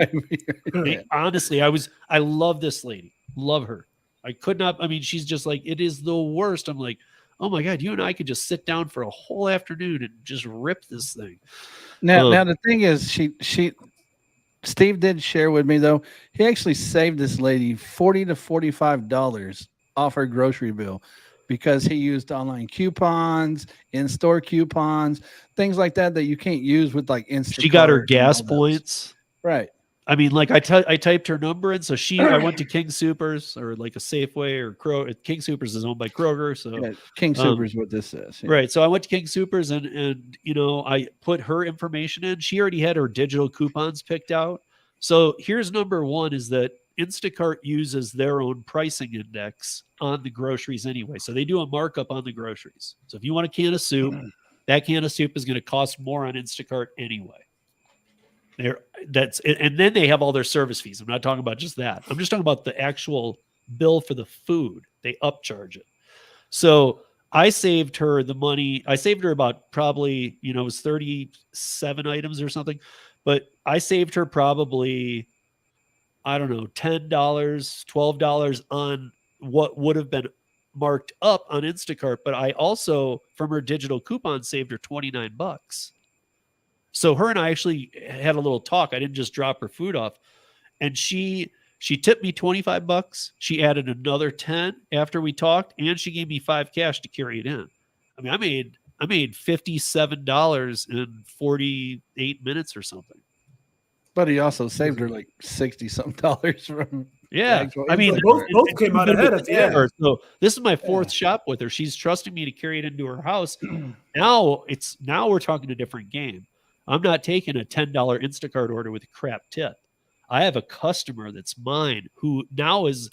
Honestly, I love this lady. Love her. I could not. I mean, she's just like, it is the worst. I'm like, oh my God, you and I could just sit down for a whole afternoon and just rip this thing. Now the thing is, Steve did share with me though. He actually saved this lady $40 to $45 off her grocery bill because he used online coupons, in-store coupons, things like that you can't use with like Instacart. She got her gas points. Right. I mean, like I typed her number in, so I went to King Soopers or like a Safeway or Kroger. King Soopers is owned by Kroger, so King Soopers what this is. Yeah. Right. So I went to King Soopers and I put her information in. She already had her digital coupons picked out. So here's number one is that Instacart uses their own pricing index on the groceries anyway. So they do a markup on the groceries. So if you want a can of soup, that can of soup is going to cost more on Instacart anyway. And then they have all their service fees. I'm not talking about just that. I'm just talking about the actual bill for the food. They upcharge it. So I saved her the money. I saved her about probably, it was 37 items or something, but I saved her probably, I don't know, $10, $12 on what would have been marked up on Instacart. But I also, from her digital coupon, saved her $29. So her and I actually had a little talk. I didn't just drop her food off. And she tipped me $25. She added another 10 after we talked, and she gave me $5 cash to carry it in. I mean, I made $57 in 48 minutes or something. But he also saved her like $60-something from. Yeah, I mean, both came out ahead at the end. So this is my fourth shop with her. She's trusting me to carry it into her house. Now we're talking a different game. I'm not taking a $10 Instacart order with a crap tip. I have a customer that's mine who now is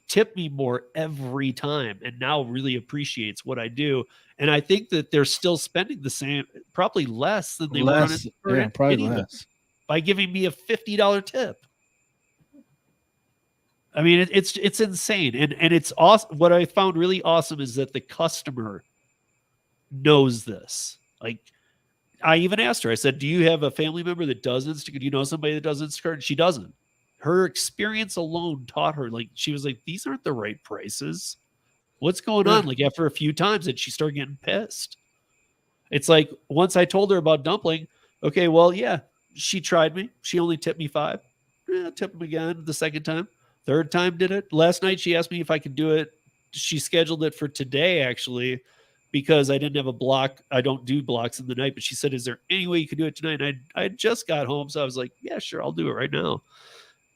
tipped me more every time and now really appreciates what I do. And I think that they're still spending the same, probably less than they were on it. Yeah, probably less. By giving me a $50 tip. I mean, it's insane. And it's awesome. What I found really awesome is that the customer knows this. Like, I even asked her, I said, do you have a family member that does Instacart? Do you know somebody that does Instacart? And she doesn't. Her experience alone taught her, like, she was like, these aren't the right prices. What's going on? Like, after a few times, and she started getting pissed. It's like, once I told her about dumpling, okay, well, yeah, she tried me. She only tipped me $5. Tip them again the second time. Third time did it. Last night, she asked me if I could do it. She scheduled it for today, actually, because I didn't have a block. I don't do blocks in the night, but she said, is there any way you could do it tonight? And I just got home. So I was like, yeah, sure. I'll do it right now.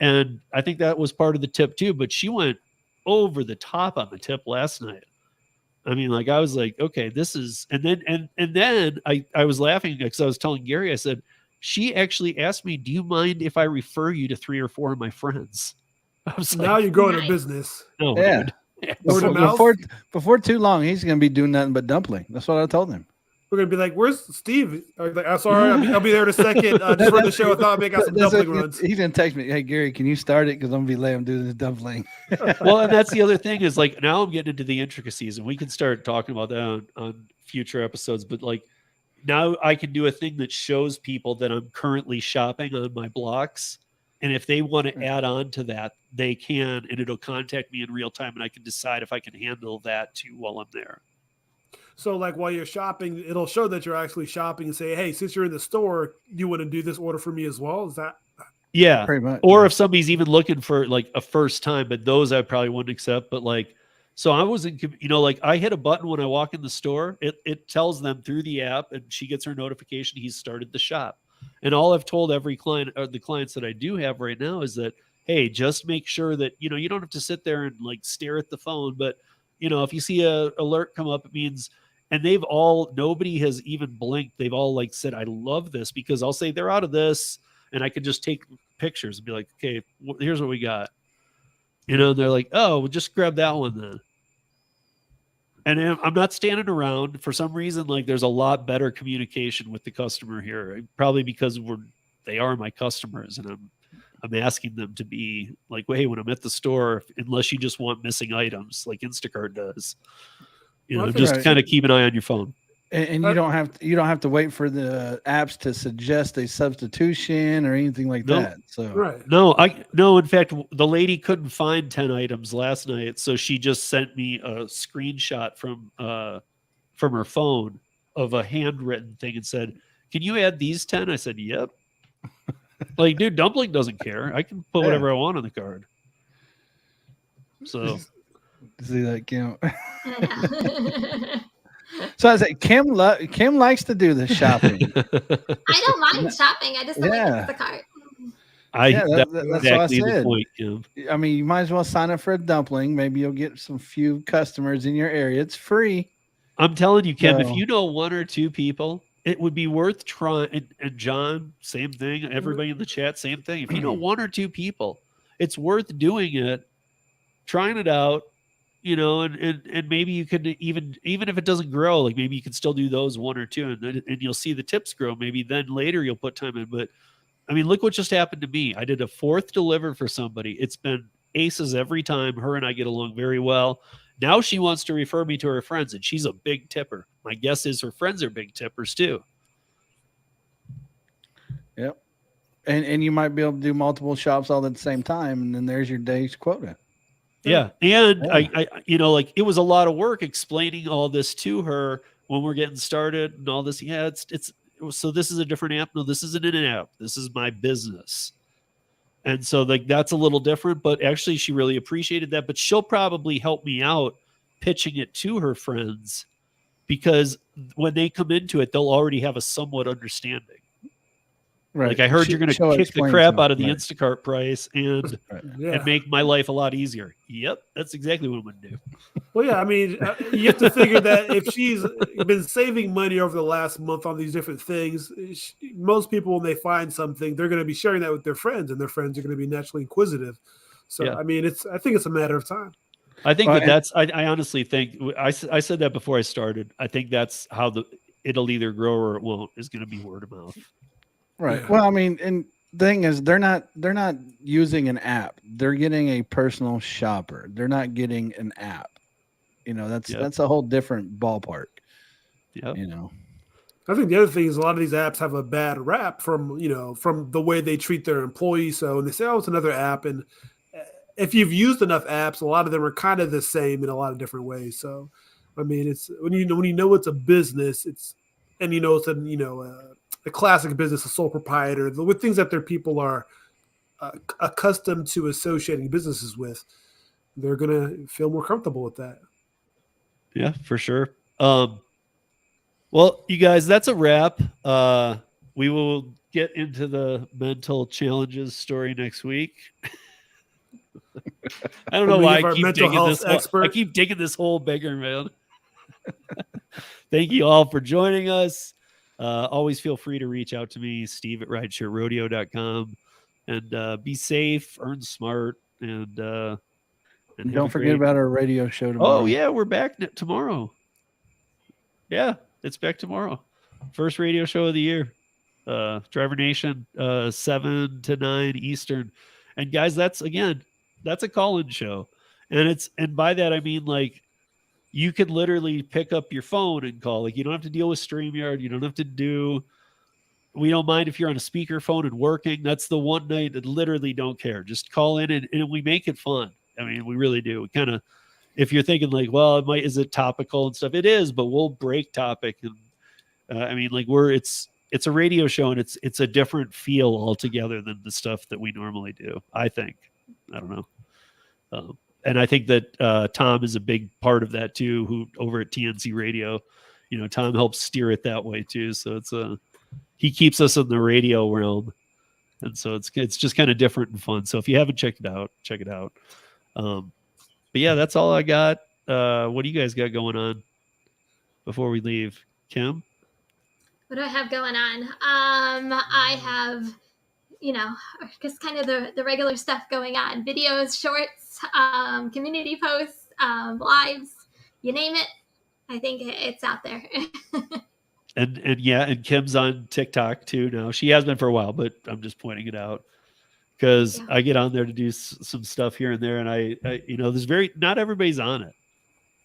And I think that was part of the tip too, but she went over the top on the tip last night. I mean, like, I was like, okay, this is, and then I was laughing because I was telling Gary, I said, she actually asked me, do you mind if I refer you to 3 or 4 of my friends? I was now like, you're going to business. No, yeah. dude. Before too long, he's going to be doing nothing but dumpling. That's what I told him. We're going to be like, where's Steve? Like, I'm sorry, I'll be there in a second. Just run the show. I thought I'd make out some dumpling runs. He's going to text me, hey, Gary, can you start it? Because I'm going to be letting him do this dumpling. Well, and that's the other thing is, like, now I'm getting into the intricacies, and we can start talking about that on future episodes. But, like, now I can do a thing that shows people that I'm currently shopping on my blocks. And if they want to add on to that, they can, and it'll contact me in real time, and I can decide if I can handle that too while I'm there. So, like, while you're shopping, it'll show that you're actually shopping and say, hey, since you're in the store, you want to do this order for me as well? Is that? Yeah. Pretty much. Or if somebody's even looking for, like, a first time, but those I probably wouldn't accept. But, like, so I wasn't, like, I hit a button when I walk in the store. It tells them through the app, and she gets her notification he's started the shop. And all I've told every client, or the clients that I do have right now, is that, hey, just make sure that, you don't have to sit there and, like, stare at the phone. But, if you see a alert come up, it means, and nobody has even blinked. They've all, like, said, I love this, because I'll say they're out of this, and I can just take pictures and be like, okay, here's what we got. And they're like, oh, well, just grab that one then. And I'm not standing around. For some reason, like, there's a lot better communication with the customer here. Probably because they are my customers, and I'm asking them to be like, well, hey, when I'm at the store, unless you just want missing items like Instacart does, just kind of keep an eye on your phone. And you don't have to wait for the apps to suggest a substitution or anything like that. So no. In fact, the lady couldn't find 10 items last night, so she just sent me a screenshot from her phone of a handwritten thing and said, "Can you add these 10?" I said, "Yep." Like, dude, Dumpling doesn't care. I can put whatever I want on the card. So see that, Kim? So I said, Kim likes to do the shopping. I don't mind shopping. I just don't like the cart. That's exactly what I said. The point, Kim. I mean, you might as well sign up for a dumpling. Maybe you'll get some few customers in your area. It's free. I'm telling you, Kim, if you know 1 or 2 people it would be worth trying. And John, same thing. Everybody in the chat, same thing. If you know 1 or 2 people, it's worth doing it, trying it out, and maybe you could even if it doesn't grow, like maybe you can still do those 1 or 2, and you'll see the tips grow. Maybe then later you'll put time in. But I mean, look what just happened to me. I did a 4th deliver for somebody. It's been aces every time. Her and I get along very well. Now she wants to refer me to her friends, and she's a big tipper. My guess is her friends are big tippers too. Yep. And you might be able to do multiple shops all at the same time, and then there's your day's quota. Yeah. And I like it was a lot of work explaining all this to her when we're getting started and all this. Yeah, so this is a different app. No, this isn't an app. This is my business. And so like that's a little different, but actually she really appreciated that. But she'll probably help me out pitching it to her friends, because when they come into it, they'll already have a somewhat understanding. Right. Like I heard you're going to kick the crap out of the Instacart price and make my life a lot easier. Yep, that's exactly what I'm going to do. Well, yeah, I mean, you have to figure that if she's been saving money over the last month on these different things, most people, when they find something, they're going to be sharing that with their friends, and their friends are going to be naturally inquisitive. So, I mean, I think it's a matter of time. I think I honestly think, I said that before I started. I think that's how it'll either grow or it won't, is going to be word of mouth. Right. Well, I mean, and the thing is, they're not using an app. They're getting a personal shopper. They're not getting an app. That's a whole different ballpark. Yeah. I think the other thing is a lot of these apps have a bad rap from the way they treat their employees. So when they say, "Oh, it's another app," and if you've used enough apps, a lot of them are kind of the same in a lot of different ways. So, I mean, it's when you know it's a business, it's a classic business, a sole proprietor, with things that their people are accustomed to associating businesses with, they're going to feel more comfortable with that. Yeah, for sure. Well, you guys, that's a wrap. We will get into the mental challenges story next week. I don't know why I keep digging this hole bigger, man. Thank you all for joining us. Always feel free to reach out to me, Steve at ridesharerodeo.com, and be safe, earn smart, and don't forget about our radio show tomorrow. Oh yeah, we're back tomorrow. Yeah, it's back tomorrow. First radio show of the year. Driver Nation, 7 to 9 Eastern. And guys, that's a call-in show. And by that I mean, like, you can literally pick up your phone and call. Like, you don't have to deal with StreamYard. You don't have to we don't mind if you're on a speakerphone and working. That's the one night that literally don't care. Just call in and we make it fun. I mean, we really do. We kind of, if you're thinking like, well, is it topical and stuff? It is, but we'll break topic. And I mean, like it's a radio show, and it's a different feel altogether than the stuff that we normally do. I think. I don't know. And I think that Tom is a big part of that too, who over at TNC Radio, Tom helps steer it that way too. So he keeps us in the radio realm. And so it's just kind of different and fun. So if you haven't checked it out, check it out. But yeah, that's all I got. What do you guys got going on before we leave? Kim? What do I have going on? I have, just kind of the regular stuff going on. Videos, shorts, community posts, lives, you name it. I think it's out there. And Kim's on TikTok too now. She has been for a while, but I'm just pointing it out because I get on there to do some stuff here and there. And I there's not everybody's on it.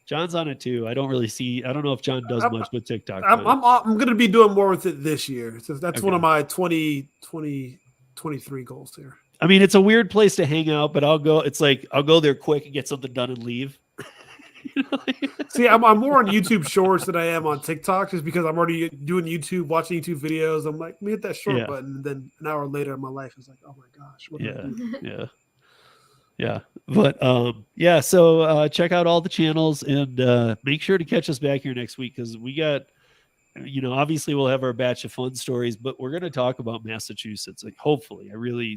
John's on it too. I don't know if John does much with TikTok. I'm going to be doing more with it this year. So that's one of my 2023 goals here. I mean, it's a weird place to hang out, but I'll go there quick and get something done and leave. See, I'm more on YouTube Shorts than I am on TikTok, just because I'm already doing YouTube, watching YouTube videos. I'm like, let me hit that short button. And then an hour later, my life is like, oh my gosh. What did I do? Yeah. But so check out all the channels and make sure to catch us back here next week, because we got, obviously we'll have our batch of fun stories, but we're going to talk about Massachusetts. Like, hopefully,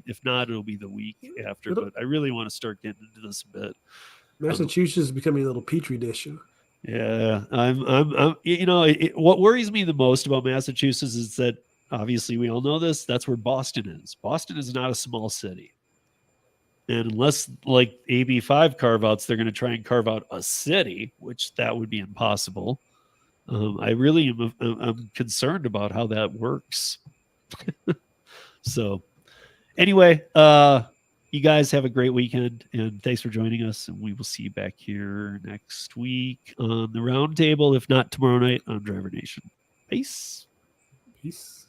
if not, it'll be the week after. But I really want to start getting into this a bit. Massachusetts is becoming a little petri dish. Yeah, I'm you know, what worries me the most about Massachusetts is that obviously we all know this. That's where Boston is. Boston is not a small city. And unless like AB5 carve outs, they're going to try and carve out a city, which that would be impossible. I really am I'm concerned about how that works. So anyway, you guys have a great weekend and thanks for joining us. And we will see you back here next week on the Roundtable, if not tomorrow night on Driver Nation. Peace. Peace.